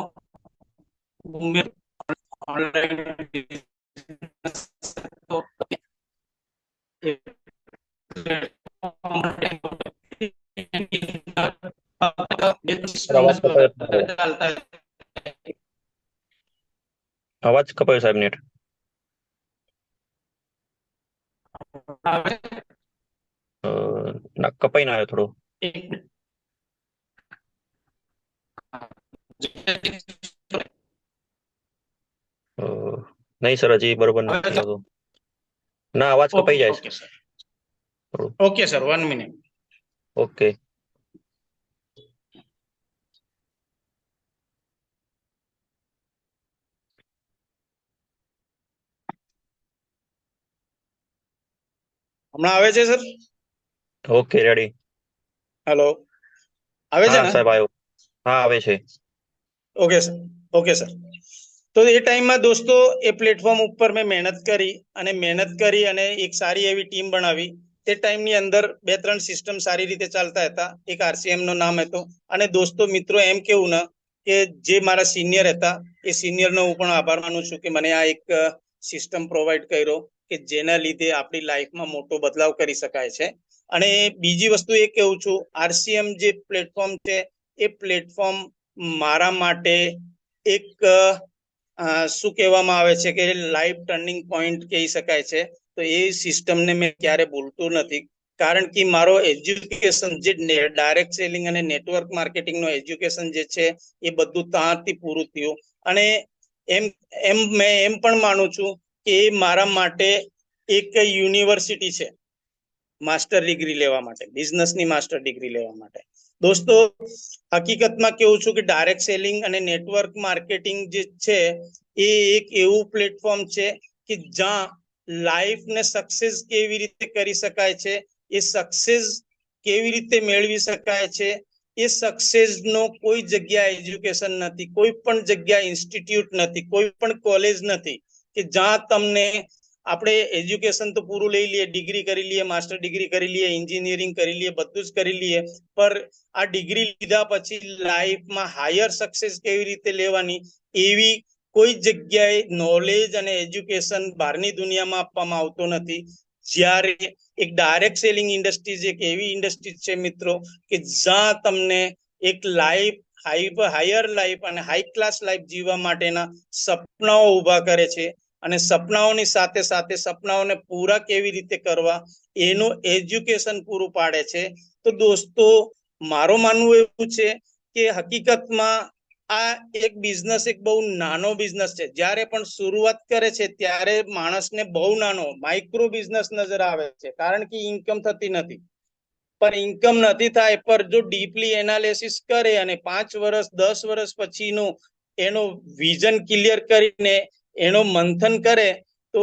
અવાજ કપાયો સાહેબ નેટ. ના કપાઈ ના આવ્યો થોડો. નહીં સર હજી બરોબર નથી આવતો. ના અવાજ કપાઈ જાય છે. Okay sir 1 minute. ઓકે. હમણાં આવે છે સર? Okay ready. હેલો, આવે છે હા ને? સાહેબ આવ્યો. હા આવે છે. Okay sir, okay sir. તો એ ટાઈમમાં દોસ્તો એ પ્લેટફોર્મ ઉપર મેં મહેનત કરી અને એક સારી એવી ટીમ બનાવી. તે ટાઈમની અંદર 2-3 સિસ્ટમ સારી રીતે ચાલતા હતા. એક RCM નો નામ હતો. અને દોસ્તો મિત્રો એમ કેવું ને કે જે મારા સિનિયર હતા એ સિનિયરનો હું પણ આભાર માનું છું કે મને આ એક સિસ્ટમ પ્રોવાઈડ કર્યો કે જેના લીધે આપણી લાઈફમાં મોટો બદલાવ કરી શકાય છે. અને બીજી વસ્તુ એ કેવું છું, RCM જે પ્લેટફોર્મ છે એ પ્લેટફોર્મ મારા માટે એક શું કહેવામાં આવે છે કે લાઈફ ટર્નિંગ પોઈન્ટ કહી શકાય છે. તો એ સિસ્ટમને મેં ક્યારે ભૂલતું નથી. કારણ કે મારો એજ્યુકેશન જે ડાયરેક્ટ સેલિંગ અને નેટવર્ક માર્કેટિંગ નો એજ્યુકેશન જે છે એ બધું ત્યાંથી પૂરું થયું. અને મેં એમ પણ માનું છું કે એ મારા માટે એક યુનિવર્સિટી છે માસ્ટર ડિગ્રી લેવા માટે, બિઝનેસની માસ્ટર ડિગ્રી લેવા માટે. દોસ્તો હકીકતમાં કેવું છું કે ડાયરેક્ટ સેલિંગ અને નેટવર્ક માર્કેટિંગ જે છે એ એક એવું પ્લેટફોર્મ છે કે જ્યાં લાઈફને સક્સેસ કેવી રીતે કરી શકાય છે, એ સક્સેસ કેવી રીતે મેળવી શકાય છે, એ સક્સેસ નો કોઈ જગ્યા એજ્યુકેશન નથી, કોઈ પણ જગ્યા ઇન્સ્ટિટ્યૂટ નથી, કોઈ પણ કોલેજ નથી કે જ્યાં તમને આપણે એજ્યુકેશન તો પૂરું લઈ લઈએ, ડિગ્રી કરી લઈએ, માસ્ટર ડિગ્રી કરી લઈએ, એન્જિનિયરિંગ કરી લઈએ, બધું જ કરી લઈએ, પર આ ડિગ્રી લીધા પછી લાઈફમાં હાયર સક્સેસ કેવી રીતે લેવાની એવી કોઈ જગ્યાએ નોલેજ અને એજ્યુકેશન બહારની દુનિયામાં આપવામાં આવતો નથી. જ્યારે એક ડાયરેક્ટ સેલિંગ ઇન્ડસ્ટ્રીઝ એક એવી ઇન્ડસ્ટ્રી છે મિત્રો કે જ્યાં તમને એક લાઈફ હાયર લાઈફ અને હાઈ ક્લાસ લાઈફ જીવવા માટેના સપનાઓ ઉભા કરે છે. અને સપનાઓની સાથે સાથે સપનાઓને પૂરા કેવી રીતે કરવા એનું એજ્યુકેશન પૂરું પાડે છે. તો દોસ્તો મારું માનવું એવું છે કે હકીકતમાં આ એક બિઝનેસ એક બહુ નાનો બિઝનેસ છે. જ્યારે પણ શરૂઆત કરે છે ત્યારે માણસને બહુ નાનો માઇક્રો બિઝનેસ નજર આવે છે, કારણ કે ઇન્કમ થતી નથી. પણ ઇન્કમ નથી થાય, પર જો ડીપલી એનાલિસિસ કરે અને 5 વર્ષ 10 વર્ષ પછીનું એનો વિઝન ક્લિયર કરીને એનો મંથન કરે તો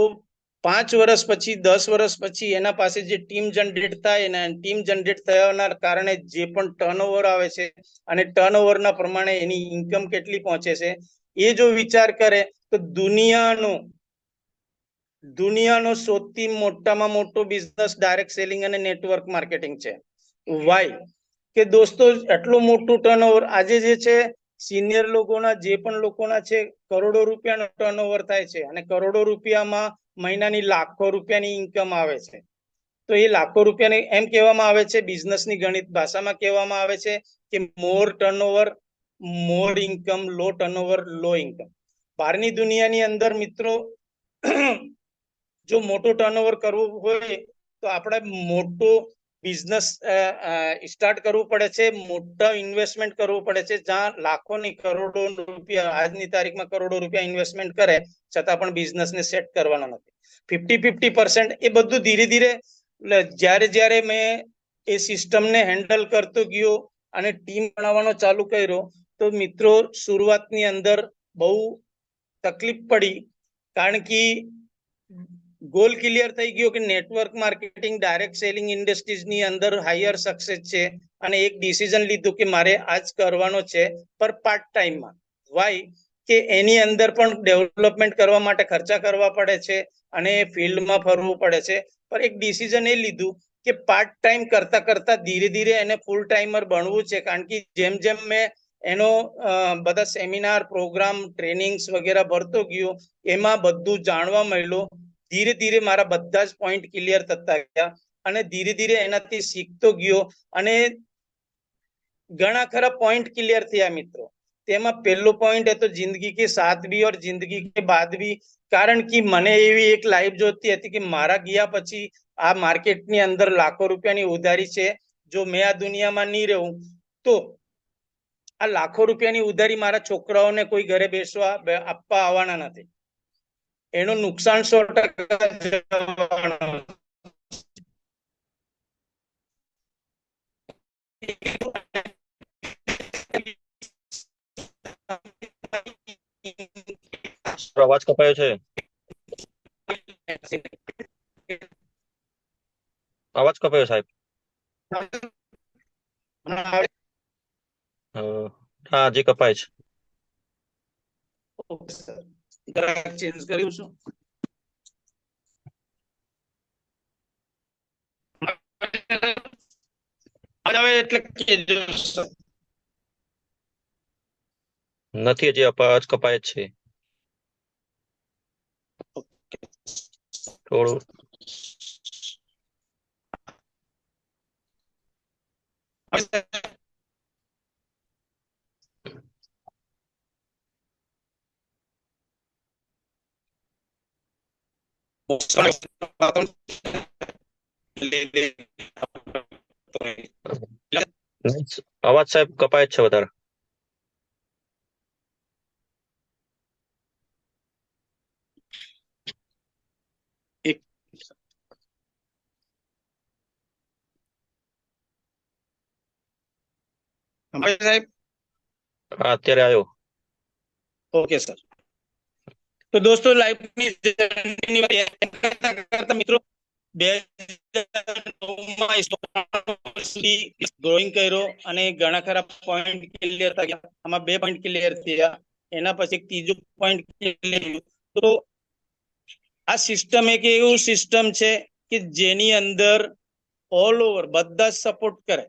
5 વર્ષ પછી 10 વર્ષ પછી એના પાસે જે ટીમ જનરેટ થાય અને ટીમ જનરેટ થવાના કારણે જે પણ ટર્નઓવર આવે છે અને ટર્નઓવરના પ્રમાણે એની ઇન્કમ કેટલી પહોંચે છે એ જો વિચાર કરે તો દુનિયાનો સૌથી મોટામાં મોટો બિઝનેસ ડાયરેક્ટ સેલિંગ અને નેટવર્ક માર્કેટિંગ છે. વાય કે દોસ્તો એટલું મોટું ટર્નઓવર આજે જે છે સિનિયર લોકોના જે પણ લોકોના છે કરોડો રૂપિયાનો ટર્નઓવર થાય છે. અને કરોડો રૂપિયામાં મહિનાની લાખો રૂપિયાની ઇન્કમ આવે છે. તો એ લાખો રૂપિયાને એમ કહેવામાં આવે છે, બિઝનેસની ગણિત ભાષામાં કહેવામાં આવે છે કે મોર ટર્નઓવર મોર ઇન્કમ, લો ટર્નઓવર લો ઇન્કમ. બહારની દુનિયાની અંદર મિત્રો જો મોટો ટર્નઓવર કરવું હોય તો આપણે મોટો બિઝનેસ સ્ટાર્ટ કરવું પડે છે, મોટા ઇન્વેસ્ટમેન્ટ કરવું પડે છે, જ્યાં લાખો ની કરોડો રૂપિયા, આજની તારીખમાં કરોડો રૂપિયા ઇન્વેસ્ટમેન્ટ કરે છતાં પણ બિઝનેસને સેટ કરવાનો નથી. 50-50% એ બધું ધીરે ધીરે જ્યારે જ્યારે મેં એ સિસ્ટમને હેન્ડલ કરતો ગયો અને ટીમ બનાવવાનો ચાલુ કર્યો તો મિત્રો શરૂઆતની અંદર બહુ તકલીફ પડી, કારણ કે ગોલ ક્લિયર થઈ ગયો કે નેટવર્ક માર્કેટિંગ, ડાયરેક્ટ સેલિંગ ઇન્ડસ્ટ્રીઝની અંદર હાયર સક્સેસ છે. અને એક ડિસિઝન લીધું કે મારે આજ કરવાનો છે, પર પાર્ટ ટાઈમમાં. વાય કે એની અંદર પણ ડેવલપમેન્ટ કરવા માટે ખર્ચા કરવા પડે છે અને ફિલ્ડમાં ફરવું પડે છે. પર એક ડિસિઝન એ લીધું કે પાર્ટ ટાઈમ કરતા કરતા ધીરે ધીરે એને ફૂલ ટાઈમર બનવું છે, કારણ કે જેમ જેમ મેં એનો બધા સેમિનાર, પ્રોગ્રામ, ટ્રેનિંગ્સ વગેરે ભરતો ગયો, એમાં બધું જાણવા મળ્યું. ધીરે ધીરે મારા બધા જ પોઈન્ટ ક્લિયર થતા ગયા અને ધીરે ધીરે એનાથી શીખતો ગયો અને ઘણા ખરા પોઈન્ટ ક્લિયર થયા મિત્રો. તેમાં પહેલો પોઈન્ટ હતો જિંદગી કે સાથ ભી और જિંદગી કે બાદ ભી. કારણ કે મને એવી એક લાઈફ જોતી હતી કે મારા ગયા પછી આ માર્કેટની અંદર લાખો રૂપિયાની ઉધારી છે, જો મેં આ દુનિયામાં નહીં રહું તો આ લાખો રૂપિયાની ઉધારી મારા છોકરાઓને કોઈ ઘરે બેસવા આપવા આવવાના નથી. એનું નુકસાન 100% જવાનું. અવાજ કપાયો છે. અવાજ કપાયો સાહેબ. હા, હજી કપાય છે. ચેન્જ કર્યું છું. એટલે નથી, હજી અવાજ કપાય જ છે થોડું. અવાજ સાહેબ કપાય જ છે વધારે. સાહેબ હા, અત્યારે આવ્યો. Okay sir. તો દોસ્તો લાઈફની જર્નીની વાત મિત્રો 2009 ગ્રોઈંગ કર્યો અને ઘણા ખરા પોઈન્ટ ક્લિયર થયા. આમાં 2 પોઈન્ટ ક્લિયર થયા, એના પછી ત્રીજો પોઈન્ટ ક્લિયર. તો આ સિસ્ટમ એક એવું સિસ્ટમ છે કે જેની અંદર ઓલ ઓવર બધા સપોર્ટ કરે,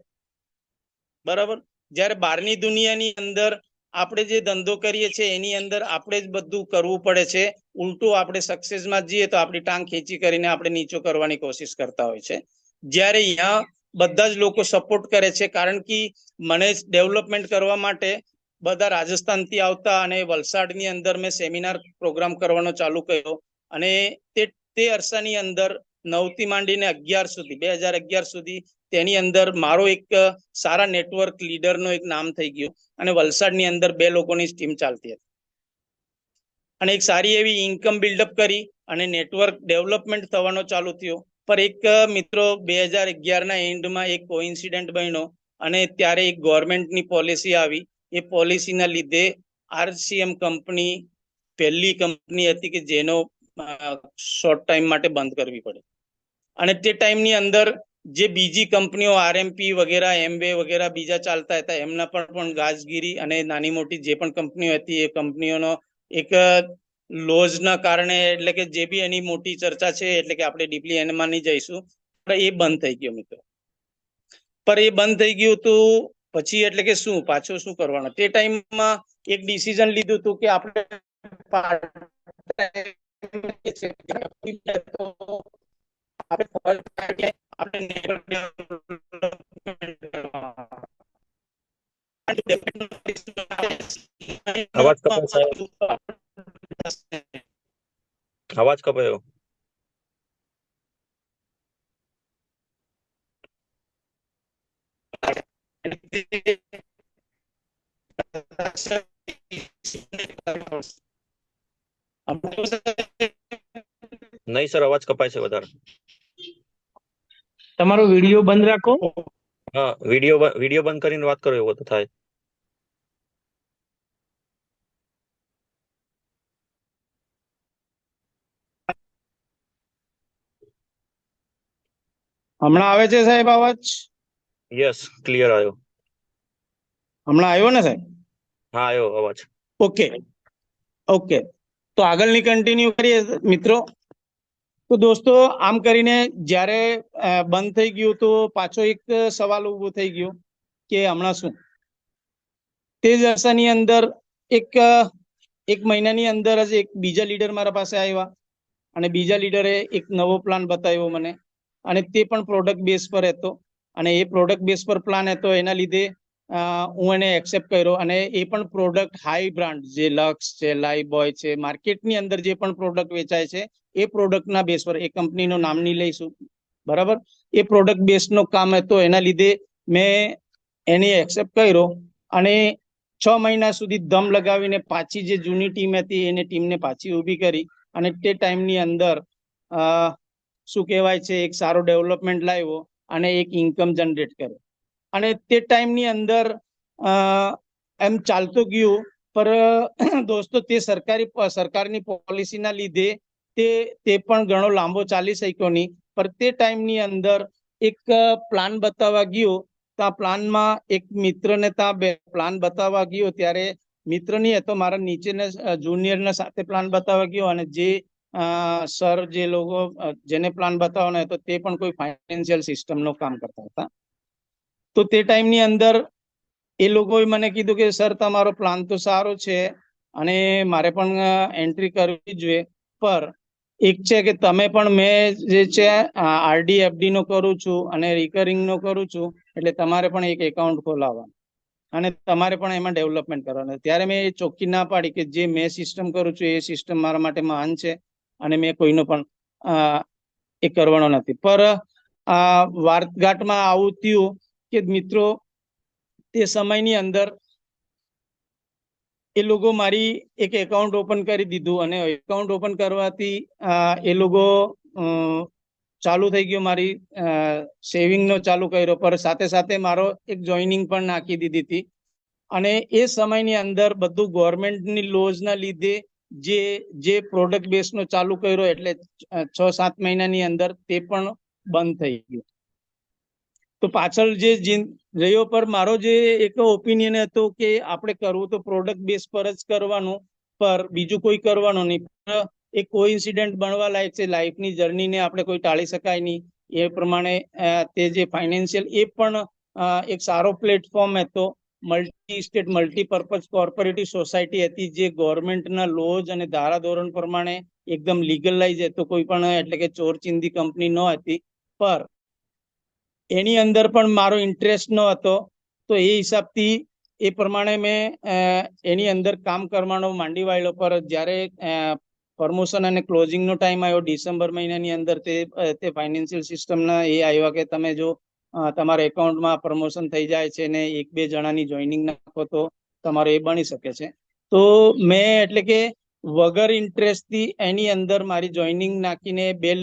બરાબર. જ્યારે બહારની દુનિયાની અંદર આપણે જે ધંધો કરીએ છીએ એની અંદર આપણે જ બધું કરવું પડે છે. ઉલટું આપણે સક્સેસમાં જઈએ તો આપણી ટાંગ ખેંચી કરીને આપણે નીચો કરવાની કોશિશ કરતા હોય છે. જ્યારે અહીંયા બધા જ લોકો સપોર્ટ કરે છે, કારણ કે મને ડેવલપમેન્ટ કરવા માટે બધા રાજસ્થાનથી આવતા અને વલસાડની અંદર મેં સેમિનાર પ્રોગ્રામ કરવાનો ચાલુ કર્યો અને તે અરસાની અંદર 9 થી માંડીને 11 સુધી 2011 સુધી તેની અંદર મારો એક સારા નેટવર્ક લીડરનો એક નામ થઈ ગયું અને વલસાડની અંદર 2 લોકોની ટીમ ચાલતી હતી અને એક સારી એવી ઇન્કમ બિલ્ડઅપ કરી અને નેટવર્ક ડેવલપમેન્ટ થવાનો ચાલુ થયો. પર એક મિત્રો 2011ના એન્ડમાં એક કોઇન્સિડન્ટ બન્યો અને ત્યારે એક ગવર્મેન્ટની પોલિસી આવી. એ પોલિસીના લીધે આરસીએમ કંપની પહેલી કંપની હતી કે જેનો શોર્ટ ટાઈમ માટે બંધ કરવી પડે અને તે ટાઈમની અંદર જે બીજી કંપનીઓ આરએમપી વગેરે, એમવે વગેરે બીજા ચાલતા હતા એમના પર પણ ગાજગીરી અને નાની મોટી જે પણ કંપનીઓ હતી એ કંપનીઓનો એક લોઝના કારણે, એટલે કે જે બી એની મોટી ચર્ચા છે, એટલે કે આપણે ડીપલી એમાં નહીં જઈશું, એ બંધ થઈ ગયો મિત્રો. પર એ બંધ થઈ ગયું તો પછી એટલે કે શું પાછો શું કરવાનું? તે ટાઈમમાં એક ડિસિઝન લીધું હતું કે આપણે અવાજ કપાય સાહેબ, અવાજ કપાયો. નહીં સર, અવાજ કપાય છે વધારે. તમારો વિડીયો બંધ રાખો. હા, વિડીયો બંધ કરીને વાત કરો એવો તો થાય. હમણાં આવે છે સાહેબ અવાજ? યસ, ક્લિયર આવ્યો. હમણાં આવ્યો ને સાહેબ? હા, આવ્યો અવાજ. ઓકે ઓકે, તો આગળની કન્ટિન્યુ કરીએ મિત્રો. તો દોસ્તો, આમ કરીને જ્યારે બંધ થઈ ગયું તો પાછો એક સવાલ ઉભો થઈ ગયો કે હમણાં શું. તે જ અરસાની અંદર એક મહિનાની અંદર જ એક બીજા લીડર મારા પાસે આવ્યા અને બીજા લીડરે એક નવો પ્લાન બતાવ્યો મને, અને તે પણ પ્રોડક્ટ બેઝ પર હતો. અને એ પ્રોડક્ટ બેઝ પર પ્લાન હતો, એના લીધે હું એને એક્સેપ્ટ કર્યો. અને એ પણ પ્રોડક્ટ હાઈ બ્રાન્ડ, જે લક્સ છે, લાઈફબોય છે, માર્કેટની અંદર જે પણ પ્રોડક્ટ વેચાય છે એ પ્રોડક્ટના બેઝ પર, એ કંપનીનું નામ નહીં લઈશું, બરાબર, એ પ્રોડક્ટ બેઝનો કામ હતો. એના લીધે મેં એને એક્સેપ્ટ કર્યો અને 6 મહિના સુધી દમ લગાવીને પાછી જે જૂની ટીમ હતી એને ટીમને પાછી ઊભી કરી અને તે ટાઈમની અંદર શું કહેવાય છે, એક સારો ડેવલપમેન્ટ લાવ્યો અને એક ઇન્કમ જનરેટ કર્યો. અને તે ટાઈમની અંદર એમ ચાલતું ગયું. પર દોસ્તો, તે સરકારની પોલિસીના લીધે તે પણ ઘણો લાંબો ચાલી શક્યો નહીં. પર તે ટાઈમની અંદર એક પ્લાન બતાવવા ગયો. ત્યાં પ્લાનમાં એક મિત્રને ત્યાં પ્લાન બતાવવા ગયો ત્યારે મિત્ર નહીં હતો, મારા નીચેના જુનિયરના સાથે પ્લાન બતાવવા ગયો. અને જે સર જે લોકો જેને પ્લાન બતાવવાનો હતો તે પણ કોઈ ફાઇનાન્શિયલ સિસ્ટમનું કામ કરતા હતા. તો તે ટાઈમની અંદર એ લોકોએ મને કીધું કે સર, તમારો પ્લાન તો સારો છે અને મારે પણ એન્ટ્રી કરવી જોઈએ, પર એક છે કે તમે પણ, મેં જે છે આરડી એફડી નો કરું છું અને રિકરિંગ નો કરું છું, એટલે તમારે પણ એક એકાઉન્ટ ખોલાવવાનું અને તમારે પણ એમાં ડેવલપમેન્ટ કરવાનું. ત્યારે મેં એ ચોખ્ખી ના પાડી કે જે મેં સિસ્ટમ કરું છું એ સિસ્ટમ મારા માટે મહાન છે અને મેં કોઈનો પણ એ કરવાનો નથી. પર વાર્તાઘાટમાં આવું થયું કે મિત્રો, તે સમયની અંદર એ લોકો મારી એક એકાઉન્ટ ઓપન કરી દીધું અને એકાઉન્ટ ઓપન કરવાથી એ લોકો ચાલુ થઈ ગયો, મારી સેવિંગનો ચાલુ કર્યો, પર સાથે સાથે મારો એક જોઈનિંગ પણ નાખી દીધી હતી. અને એ સમયની અંદર બધું ગવર્મેન્ટની લોઝના લીધે જે પ્રોડક્ટ બેઝનો ચાલુ કર્યો, એટલે 6-7 મહિનાની અંદર તે પણ બંધ થઈ ગયું. તો પાછળ જે રહ્યો, પર મારો જે એક ઓપિનિયન હતો કે આપણે કરવું તો પ્રોડક્ટ બેઝ પર જ કરવાનું, પર બીજું કોઈ કરવાનું નહીં. એ કોઇન્સિડન્ટ બનવા લાયક છે, લાઈફની જર્નીને આપણે કોઈ ટાળી શકાય નહીં. એ પ્રમાણે તે જે ફાઇનાન્શિયલ, એ પણ એક સારો પ્લેટફોર્મ હતો. Multi state multipurpose corporative society હતી, જે ગવર્મેન્ટના લોઝ અને ધારાધોરણ પ્રમાણે એકદમ લીગલાઇઝ હતો. કોઈ પણ એટલે કે ચોરચિંદી કંપની ન હતી, પર એની અંદર પણ મારો ઇન્ટરેસ્ટ ન હતો. તો એ હિસાબથી એ પ્રમાણે મેં એની અંદર કામ કરવાનો માંડી વાળ્યો. પર જ્યારે પ્રમોશન અને ક્લોઝિંગનો ટાઈમ આવ્યો ડિસેમ્બર મહિનાની અંદર, તે ફાઇનાન્શિયલ સિસ્ટમના એ આવ્યા કે તમે જો તમારા એકાઉન્ટમાં પ્રમોશન થઈ જાય છે ને 1-2 જણાની જોઈનિંગ નાખો તો તમારે એ બની શકે છે. તો મેં એટલે કે વગર ઇન્ટરેસ્ટથી એની અંદર મારી જોઈનિંગ નાખીને બે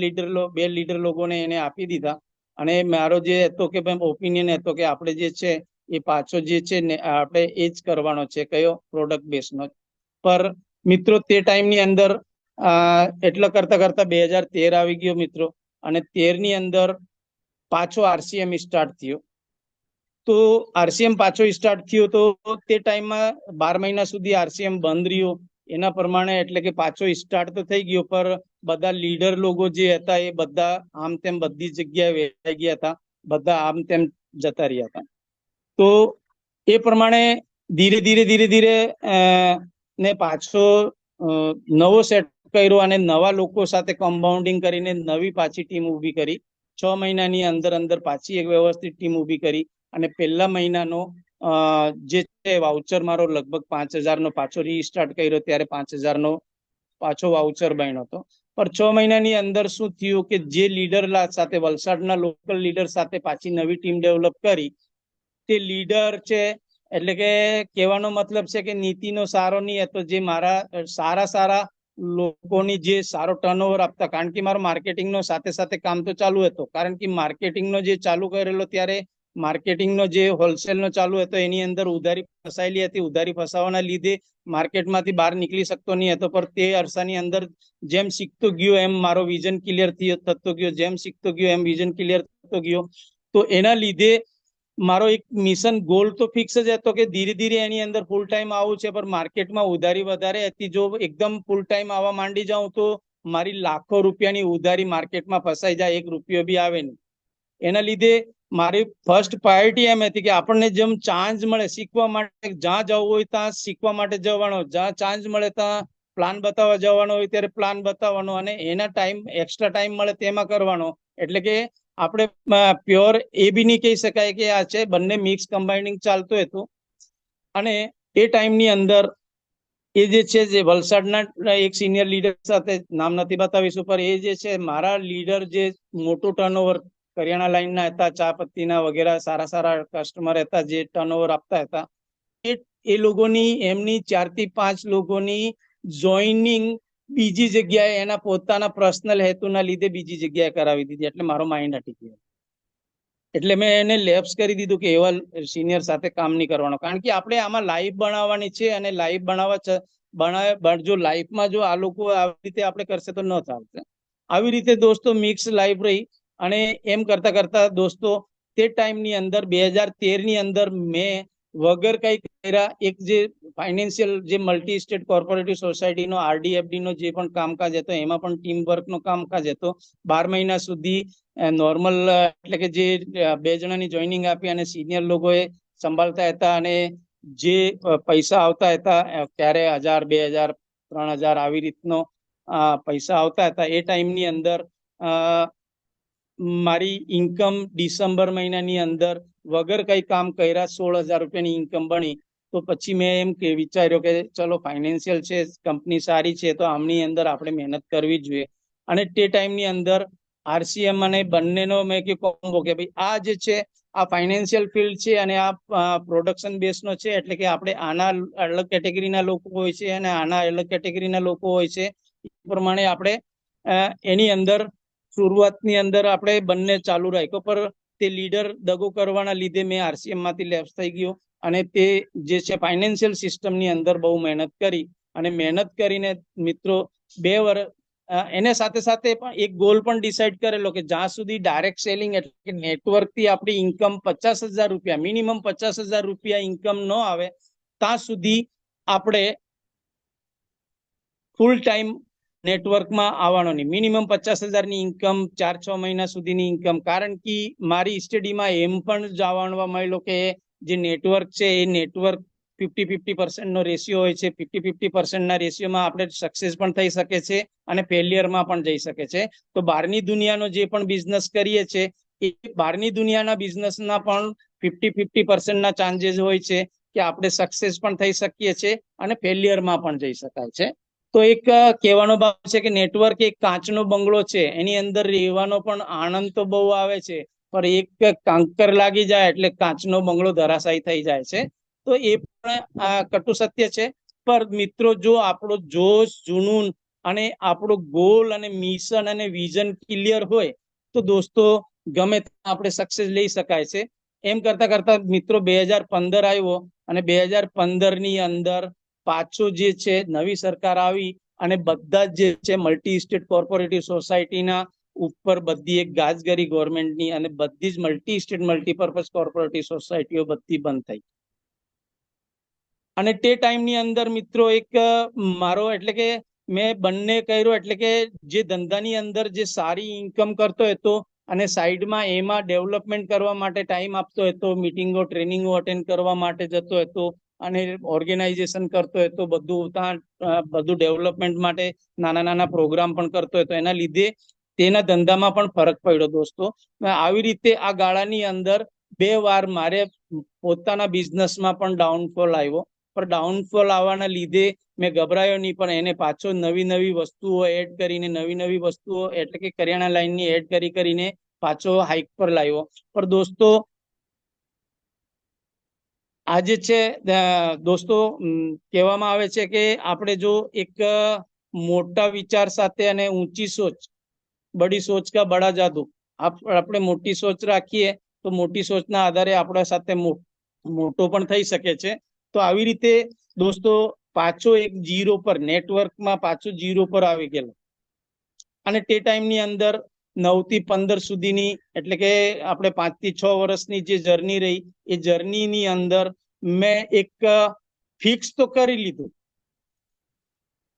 લીડર લોકોને એને આપી દીધા. અને મારો જે હતો કે ભાઈ ઓપિનિયન હતો કે આપણે જે છે એ પાછો જે છે ને આપણે એ જ કરવાનો છે, કયો પ્રોડક્ટ બેઝનો. પર મિત્રો, તે ટાઈમની અંદર એટલા કરતા 2013 આવી ગયો મિત્રો, અને 13ની અંદર પાછો આરસીએમ સ્ટાર્ટ થયો. તો આરસીએમ પાછો સ્ટાર્ટ થયો તો તે ટાઈમમાં 12 મહિના સુધી આરસીએમ બંધ રહ્યો. એના પ્રમાણે એટલે કે પાછો સ્ટાર્ટ તો થઈ ગયો, પર બધા લીડર લોકો જે હતા એ બધા આમ તેમ બધી જગ્યાએ વેચાઈ ગયા હતા, બધા આમ તેમ જતા રહ્યા હતા. તો એ પ્રમાણે ધીરે ધીરે ને પાછો નવો સેટ કર્યો અને નવા લોકો સાથે કમ્પાઉન્ડિંગ કરીને નવી પાછી ટીમ ઊભી કરી. 6 મહિનાની અંદર પાછી એક વ્યવસ્થિત ટીમ ઊભી કરી અને પહેલા મહિનાનો જે છે વાઉચર મારો લગભગ 5,000 નો પાછો રીસ્ટાર્ટ કર્યો ત્યારે 5,000 નો પાછો વાઉચર બન્યો હતો. પણ 6 મહિનાની અંદર શું થયું કે જે લીડર સાથે વલસાડના લોકલ લીડર સાથે પાછી નવી ટીમ ડેવલપ કરી, તે લીડર છે એટલે કે કહેવાનો મતલબ છે કે નીતિનો સારો નહીં હતો. જે મારા સારા લોકોની જે સારો ટર્નઓવર આપતા, કારણ કે મારો માર્કેટિંગનો સાથે સાથે કામ તો ચાલુ હતો. કારણ કે માર્કેટિંગનો જે ચાલુ કરેલો ત્યારે માર્કેટિંગનો જે હોલસેલનો ચાલુ હતો એની અંદર ઉધારી ફસાયેલી હતી. ઉધારી ફસાવાના લીધે માર્કેટમાંથી બહાર નીકળી શકતો નહીં હતો. પણ તે અરસાની અંદર જેમ શીખતો ગયો એમ મારો વિઝન ક્લિયર થતો ગયો. જેમ શીખતો ગયો એમ વિઝન ક્લિયર થતો ગયો. તો એના લીધે મારો એક મિશન ગોલ તો ફિક્સ જ હતો કે ધીરે ધીરે એની અંદર ફૂલ ટાઈમ આવું છે. પણ માર્કેટમાં ઉધારી વધારે હતી. જો એકદમ ફૂલ ટાઈમ આવવા માંડી જાઉં તો મારી લાખો રૂપિયાની ઉધારી માર્કેટમાં ફસાઈ જાય, 1 રૂપિયો બી આવે નહીં. એના લીધે મારી ફર્સ્ટ પ્રાયોરિટી એમ હતી કે આપણને જેમ ચાન્સ મળે શીખવા માટે, જ્યાં જવું હોય ત્યાં શીખવા માટે જવાનો, જ્યાં ચાન્સ મળે ત્યાં પ્લાન બતાવવા જવાનો હોય ત્યારે પ્લાન બતાવવાનો અને એના એક્સ્ટ્રા ટાઈમ મળે તેમાં કરવાનો. એટલે કે આપણે પ્યોર એ બી નહીં કહી શકાય કે આ છે, બંને મિક્સ કમ્બાઇનિંગ ચાલતું હતું. અને એ ટાઈમની અંદર એ જે છે જે વલસાડના એક સિનિયર લીડર સાથે, નામ નથી બતાવીશું, પણ એ જે છે મારા લીડર જે મોટું ટર્નઓવર કરિયાણા લાઈનના હતા, ચા પત્તીના વગેરે સારા કસ્ટમર હતા જે ટર્નઓવર આપતા હતા, એ લોકોની એમની 4 થી 5 લોકોની જોઈનિંગ બીજી જગ્યાએ એના પોતાના પર્સનલ હેતુના લીધે બીજી જગ્યાએ કરાવી દીધી. એટલે મારો માઇન્ડ હટી ગયો. એટલે મેં એને લેપ્સ કરી દીધું કે એવા સિનિયર સાથે કામ નહીં કરવાનો. કારણ કે આપણે આમાં લાઈફ બનાવવાની છે અને લાઈફ જો લાઈફમાં જો આ લોકો આવી રીતે આપણે કરશે તો ન ચાલશે. આવી રીતે દોસ્તો મિક્સ લાઈફ રહી. અને એમ કરતા દોસ્તો તે ટાઈમની અંદર 2013 ની અંદર મેં વગર કઈ કર્યા એક જે ફાઇનાન્શિયલ જે મલ્ટી સ્ટેટ કોર્પોરેટિવ સોસાયટીનો RDFD નો જે પણ કામકાજ હતો એમાં પણ ટીમ વર્કનો કામકાજ હતો. 12 મહિના સુધી નોર્મલ એટલે કે જે 2 જણાની જોઈનિંગ આપી અને સિનિયર લોકોએ સંભાળતા હતા અને જે પૈસા આવતા હતા ત્યારે 1,000, 2,000, 3,000 આવી રીતનો પૈસા આવતા હતા. એ ટાઈમની અંદર મારી ઇન્કમ ડિસેમ્બર મહિનાની અંદર વગર કઈ કામ કર્યા 16,000 રૂપિયાની ઇન્કમ બની. તો પછી મેં એમ કે વિચાર્યો કે ચલો ફાઇનાન્શિયલ છે, કંપની સારી છે, તો આમની અંદર આપણે મહેનત કરવી જ જોઈએ. અને તે ટાઈમની અંદર RCM અને બંનેનો મેં કે કોમ્બો કે ભાઈ આ જે છે આ ફાઇનાન્શિયલ ફિલ્ડ છે અને આ પ્રોડક્શન બેઝનો છે. એટલે કે આપણે આના અલગ કેટેગરીના લોકો હોય છે અને આના અલગ કેટેગરીના લોકો હોય છે. એ પ્રમાણે આપણે એની અંદર શરૂઆતની અંદર આપણે બંને ચાલુ રાખ્યો. પર તે લીડર દગો કરવાના લીધે મેં RCM માંથી લેપ્સ થઈ ગયો અને તે જે છે ફાઇનાન્શિયલ સિસ્ટમની અંદર બહુ મહેનત કરી. અને મહેનત કરીને મિત્રો 2 વર્ષ એને સાથે સાથે પણ એક ગોલ પણ ડિસાઇડ કરેલો કે જ્યાં સુધી ડાયરેક્ટ સેલિંગ એટલે કે નેટવર્કથી આપણી ઇન્કમ 50,000 રૂપિયા, મિનિમમ 50,000 રૂપિયા ઇન્કમ ન આવે ત્યાં સુધી આપણે ફૂલ ટાઈમ નેટવર્કમાં આવવાનો નહીં. મિનિમમ 50,000 ની ઇન્કમ, 4-6 મહિના સુધીની ઇન્કમ. કારણ કે મારી સ્ટડીમાં એમ પણ જાણવા મળેલો કે જે નેટવર્ક છે એ નેટવર્ક 50-50% નો રેશિયો હોય છે. 50-50% ના રેશિયોમાં આપણે સક્સેસ પણ થઈ શકે છે અને ફેલિયરમાં પણ જઈ શકે છે. તો બહારની દુનિયાનો જે પણ બિઝનેસ કરીએ છીએ એ બહારની દુનિયાના બિઝનેસના પણ 50-50% ના ચાન્સીસ હોય છે કે આપણે સક્સેસ પણ થઈ શકીએ છીએ અને ફેલિયરમાં પણ જઈ શકાય છે. તો એક કહેવાનો ભાવ છે કે નેટવર્ક એક કાચનો બંગલો છે, એની અંદર રહેવાનો પણ આનંદ તો બહુ આવે છે, પણ એક કાંકર લાગી જાય એટલે કાચનો બંગલો ધરાશાયી થઈ જાય છે. તો એ પણ કટુ સત્ય છે. પર મિત્રો જો આપણો જોશ, જુનૂન અને આપણો ગોલ અને મિશન અને વિઝન ક્લિયર હોય તો દોસ્તો ગમે ત્યાં આપણે સક્સેસ લઈ શકાય છે. એમ કરતા મિત્રો 2015 આવ્યો અને 2015 ની અંદર પાછું જે છે નવી સરકાર આવી અને બધા જે છે મલ્ટી સ્ટેટ કોર્પોરેટિવ સોસાયટીના ઉપર બધી એક ગાજગરી ગવર્મેન્ટની અને બધી જ મલ્ટી સ્ટેટ મલ્ટીપર્પઝ કોર્પોરેટિવ સોસાયટીઓ બધી બંધ થઈ. અને તે ટાઈમની અંદર મિત્રો એક મારો એટલે કે મેં બંને કર્યો. એટલે કે જે ધંધાની અંદર જે સારી ઇન્કમ કરતો હતો અને સાઈડમાં એમાં ડેવલપમેન્ટ કરવા માટે ટાઈમ આપતો હતો, મિટિંગો, ટ્રેનિંગો અટેન્ડ કરવા માટે જતો હતો અને ઓર્ગેનાઇઝેશન કરતો હોય તો બધું ત્યાં બધું ડેવલપમેન્ટ માટે નાના નાના પ્રોગ્રામ પણ કરતો હોય તો એના લીધે તેના ધંધામાં પણ ફરક પડ્યો દોસ્તો. આવી રીતે આ ગાળાની અંદર 2 વાર મારે પોતાના બિઝનેસમાં પણ ડાઉનફોલ આવ્યો, પણ ડાઉનફોલ આવવાના લીધે મેં ગભરાયો નહીં, પણ એને પાછો નવી નવી વસ્તુઓ એડ કરીને નવી નવી વસ્તુઓ એટલે કે કરિયાણા લાઈનની એડ કરીને પાછો હાઈક પર લાવ્યો. પણ દોસ્તો આજે છે દોસ્તો કહેવામાં આવે છે કે આપણે જો એક મોટા વિચાર સાથે અને ઊંચી સોચ, બડી સોચ કા બડા જાદુ, આપણે મોટી સોચ રાખીએ તો મોટી સોચના આધારે આપણા સાથે મોટો પણ થઈ શકે છે. તો આવી રીતે દોસ્તો પાછો એક 0 પર નેટવર્કમાં પાછો 0 પર આવી ગયેલો. અને તે ટાઈમની અંદર 9 થી 15 સુધીની એટલે કે આપણે 5 થી 6 વર્ષની જે જર્ની રહી એ જર્નીની અંદર મેં એક ફિક્સ તો કરી લીધું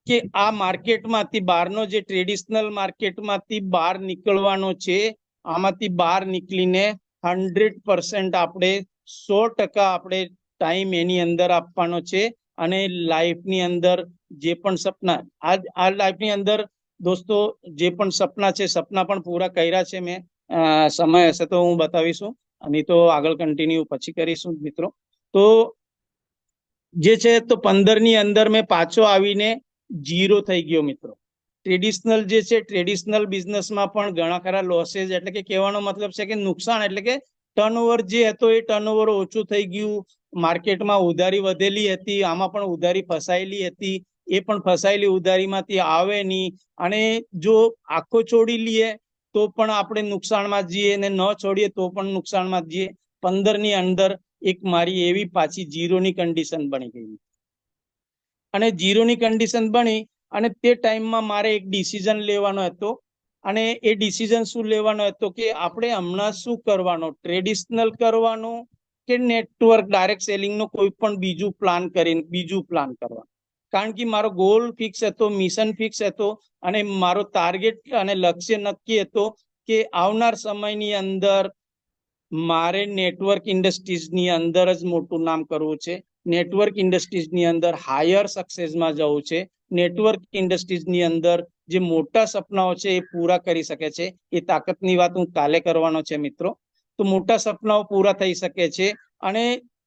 કે આ માર્કેટમાંથી બહારનો જે ટ્રેડિશનલ માર્કેટમાંથી બહાર નીકળવાનો છે. આમાંથી બહાર નીકળીને 100% આપણે 100% આપણે ટાઈમ એની અંદર આપવાનો છે. અને લાઈફની અંદર જે પણ સપના આ લાઈફની અંદર દોસ્તો જે પણ સપના છે સપના પણ પૂરા કર્યા છે મેં. સમય હશે તો હું બતાવીશું, અને તો આગળ કન્ટિન્યુ પછી કરીશું મિત્રો. તો જે છે તો 15 ની અંદર મેં પાછો આવીને 0 થઈ ગયો મિત્રો. ટ્રેડિશનલ જે છે ટ્રેડિશનલ બિઝનેસમાં પણ ઘણા ખરા લોસેસ, એટલે કે કહેવાનો મતલબ છે કે નુકસાન, એટલે કે ટર્નઓવર જે હતો એ ટર્નઓવર ઓછું થઈ ગયું. માર્કેટમાં ઉધારી વધેલી હતી, આમાં પણ ઉધારી ફસાયેલી હતી, એ પણ ફસાયેલી ઉધારીમાંથી આવે નહીં. અને જો આખો છોડી લઈએ તો પણ આપણે નુકસાનમાં જઈએ, અને ન છોડીએ તો પણ નુકસાનમાં જઈએ. 15 ની અંદર એક મારી એવી પાછી 0 ની કન્ડિશન બની ગઈ. અને 0 ની કન્ડિશન બની અને તે ટાઈમમાં મારે એક ડિસિઝન લેવાનો હતો. અને એ ડિસિઝન શું લેવાનો હતો કે આપણે હમણાં શું કરવાનો, ટ્રેડિશનલ કરવાનો કે નેટવર્ક ડાયરેક્ટ સેલિંગનો કોઈ પણ બીજું પ્લાન કરવાનો. કારણ કે મારો ગોલ ફિક્સ હતો, મિશન ફિક્સ હતો, અને મારો ટાર્ગેટ અને લક્ષ્ય નક્કી હતો કે આવનાર સમયની અંદર મારે નેટવર્ક ઇન્ડસ્ટ્રીઝની અંદર જ મોટું નામ કરવું છે. નેટવર્ક ઇન્ડસ્ટ્રીઝની અંદર હાયર સક્સેસમાં જવું છે. નેટવર્ક ઇન્ડસ્ટ્રીઝની અંદર જે મોટા સપનાઓ છે એ પૂરા કરી શકે છે. એ તાકાતની વાત હું કાલે કરવાનો છે મિત્રો. તો મોટા સપનાઓ પૂરા થઈ શકે છે, અને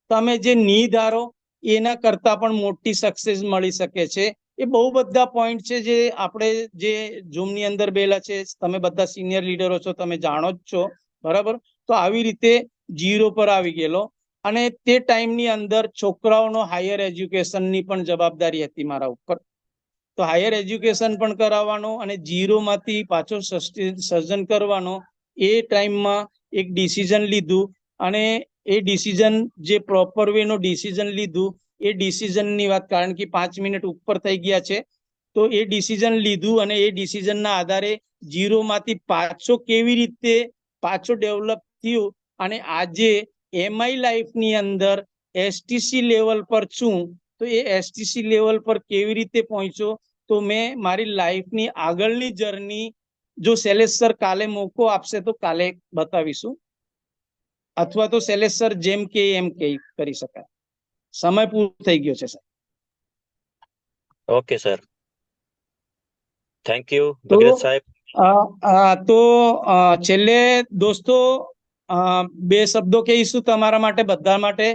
તમે જે ની ધારો એના કરતા પણ મોટી સક્સેસ મળી શકે છે. એ બહુ બધા પોઈન્ટ છે જે આપણે જે ઝૂમની અંદર બેલા છે, તમે બધા સિનિયર લીડરો છો, તમે જાણો જ છો, બરાબર. તો આવી રીતે 0 પર આવી ગયેલો. અને તે ટાઈમની અંદર છોકરાઓનો હાયર એજ્યુકેશનની પણ જવાબદારી હતી મારા ઉપર. તો હાયર એજ્યુકેશન પણ કરાવવાનો અને 0 માંથી પાછો સર્જન કરવાનો. એ ટાઈમમાં એક ડિસિઝન લીધું, અને એ ડિસિઝન જે પ્રોપર વેનો ડિસિઝન લીધું, એ ડિસિઝનની વાત, કારણ કે 5 મિનિટ ઉપર થઈ ગયા છે, તો એ ડિસિઝન લીધું અને એ ડિસિઝનના આધારે 0 માંથી પાછો કેવી રીતે પાછો ડેવલપ થયું. અને આજે એમઆઈ લાઈફની અંદર એસટીસી લેવલ પર છું. તો એ એસટીસી લેવલ પર કેવી રીતે પહોંચ્યો, તો મેં મારી લાઈફની આગળની જર્ની, જો શૈલેષ સર કાલે મોકો આપશે તો કાલે બતાવીશું, અથવા તો શૈલેષ સર જેમ કે એમ કે કરી શકાય. સમય પૂરો થઈ ગયો છે sir. Okay sir, thank you Bhagirath સાહેબ. તો છેલ્લે દોસ્તો 2 શબ્દો કહીશું તમારા માટે, બધા માટે.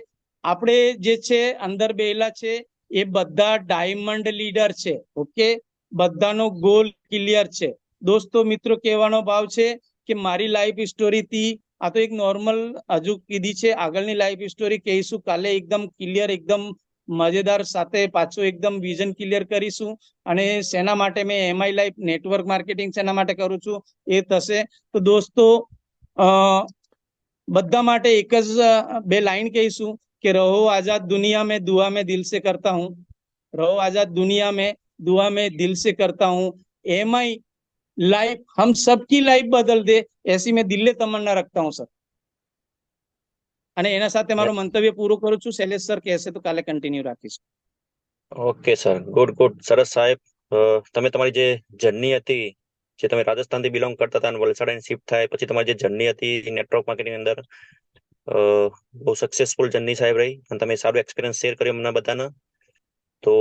આપણે જે છે અંદર બેલા છે એ બધા ડાયમંડ લીડર છે. ઓકે, બધાનો ગોલ ક્લિયર છે. દોસ્તો મિત્રો કહેવાનો ભાવ છે કે મારી લાઈફ સ્ટોરીથી આ તો એક નોર્મલ હજુ કીધી છે, આગળની લાઈફ સ્ટોરી કહીશું કાલે એકદમ ક્લિયર, એકદમ મજેદાર સાથે પાછું એકદમ વિઝન ક્લિયર કરીશું. અને શેના માટે મેં એમઆઈ લાઈફ નેટવર્ક માર્કેટિંગ શેના માટે કરું છું એ થશે. તો દોસ્તો બધા માટે એક જ 2 લાઈન કહીશું કે રહો આઝાદ દુનિયા में दुआ में दिल से करता हूँ, रहो आजाद दुनिया में दुआ में दिल से करता हूँ, एमआई लाइफ हम सबकी लाइफ बदल दे ऐसी मैं दिल तमन्ना रखता हूँ सर. અને એના સાથે મારું મંતવ્ય પૂરું કરું છું. શૈલેષ સર કહેશે તો કાલે કન્ટિન્યુ રાખીશું. ઓકે સર, ગુડ ગુડ, સરસ સાહેબ. તમે તમારી જે જર્ની હતી, જે તમે રાજસ્થાનથી બિલોંગ કરતા હતા અને વલસાડ શિફ્ટ થાય પછી તમારી જે જર્ની હતી નેટવર્ક માર્કેટિંગ અંદર, બહુ સક્સેસફુલ જર્ની સાહેબ રહી અને તમે સારું એક્સપિરિયન્સ શેર કર્યો અમને બધાને. તો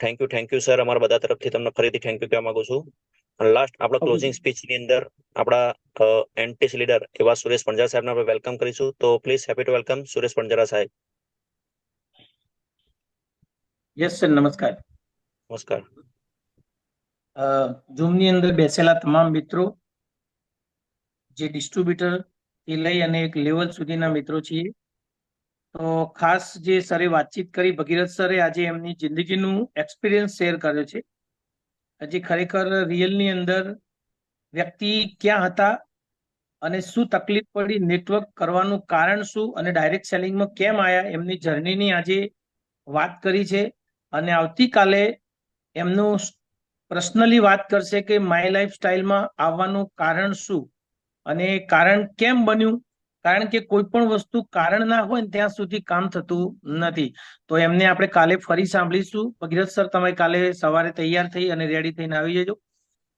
થેન્ક યુ સર, અમારા બધા તરફથી તમને ફરીથી થેન્ક યુ કહેવા માંગુ છું. અને લાસ્ટ આપણા ઓકે ક્લોઝિંગ સ્પીચની અંદર આપણા એનટીસી લીડર એવા સુરેશ પંજારા સાહેબને આપણે વેલકમ કરીશું. તો please happy to welcome Suresh Panjara સાહેબ. યસ સર, નમસ્કાર. નમસ્કાર. ઝૂમની અંદર બેસેલા તમામ મિત્રો, જે ડિસ્ટ્રીબ્યુટર થી લઈ અને એક લેવલ સુધીના મિત્રો છીએ, તો ખાસ જે સરે વાતચીત કરી, ભગીરથ સરે આજે એમની જિંદગીનું એક્સપિરિયન્સ શેર કર્યો છે. હજી ખરેખર રિયલની અંદર વ્યક્તિ ક્યાં હતા અને શું તકલીફ પડી, નેટવર્ક કરવાનું કારણ શું અને ડાયરેક્ટ સેલિંગમાં કેમ આવ્યા, એમની જર્નીની આજે વાત કરી છે. અને આવતીકાલે એમનું પર્સનલી વાત કરશે કે માય લાઈફ સ્ટાઇલમાં આવવાનું કારણ શું અને કારણ કેમ બન્યું. કારણ કે કોઈ પણ વસ્તુ કારણ ના હોય ને ત્યાં સુધી કામ થતું નથી. તો એમને આપણે કાલે ફરી સાંભળીશું. ભગીરથ સર, તમે કાલે સવારે તૈયાર થઈ અને રેડી થઈને આવી જજો.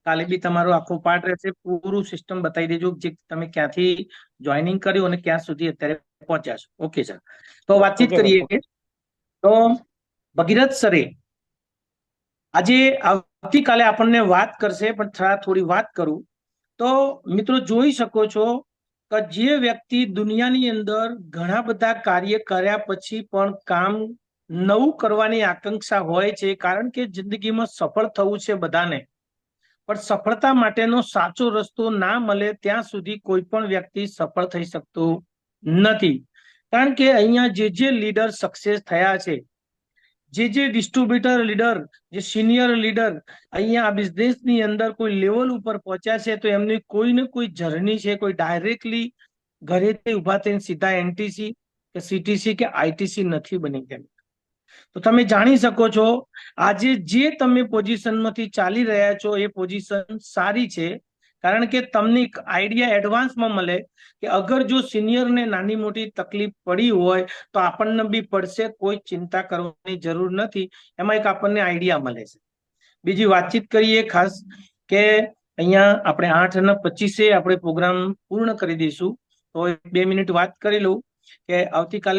કાલે બી તમારો આખો પાર્ટ રહેશે, પૂરું સિસ્ટમ બતાવી દેજો જે તમે ક્યાંથી જોઈનિંગ કર્યું અને ક્યાં સુધી અત્યારે પહોંચ્યા છો. ઓકે સર, તો વાતચીત કરીએ. તો ભગીરથ સરે આજે આવતીકાલે આપણને વાત કરશે, પણ થોડી વાત કરું તો મિત્રો જોઈ શકો છો કે જે વ્યક્તિ દુનિયાની અંદર ઘણા બધા કાર્ય કર્યા પછી પણ કામ નવું કરવાની આકાંક્ષા હોય છે, કારણ કે જિંદગીમાં સફળ થવું છે બધાને, પણ સફળતા માટેનો સાચો રસ્તો ના મળે ત્યાં સુધી કોઈ પણ વ્યક્તિ સફળ થઈ શકતો નથી. કારણ કે અહીંયા જે લીડર સક્સેસ થયા છે, જે ડિસ્ટ્રીબ્યુટર લીડર, જે સિનિયર લીડર અહીંયા આ બિઝનેસની અંદર કોઈ લેવલ ઉપર પહોંચ્યા છે, તો એમની કોઈ ને કોઈ જર્ની છે. કોઈ ડાયરેક્ટલી ઘરેથી ઉભા થઈને સીધા એનટીસી કે સીટીસી કે આઈટીસી નથી બની તેમ. તો તમે જાણી શકો છો આજે જે તમે પોઝિશનમાંથી ચાલી રહ્યા છો એ પોઝિશન સારી છે, કારણ કે તમને એક આઈડિયા એડવાન્સમાં મળે કે અગર જો સિનિયરને નાની મોટી તકલીફ પડી હોય તો આપણને બી પડશે, કોઈ ચિંતા કરવાની જરૂર નથી. એમાં એક આપણને આઈડિયા મળે છે. બીજી વાતચીત કરીએ ખાસ કે અહીંયા આપણે 8:25 આપણે પ્રોગ્રામ પૂર્ણ કરી દઈશું. તો 2 મિનિટ વાત કરી લઉં કે આવતીકાલે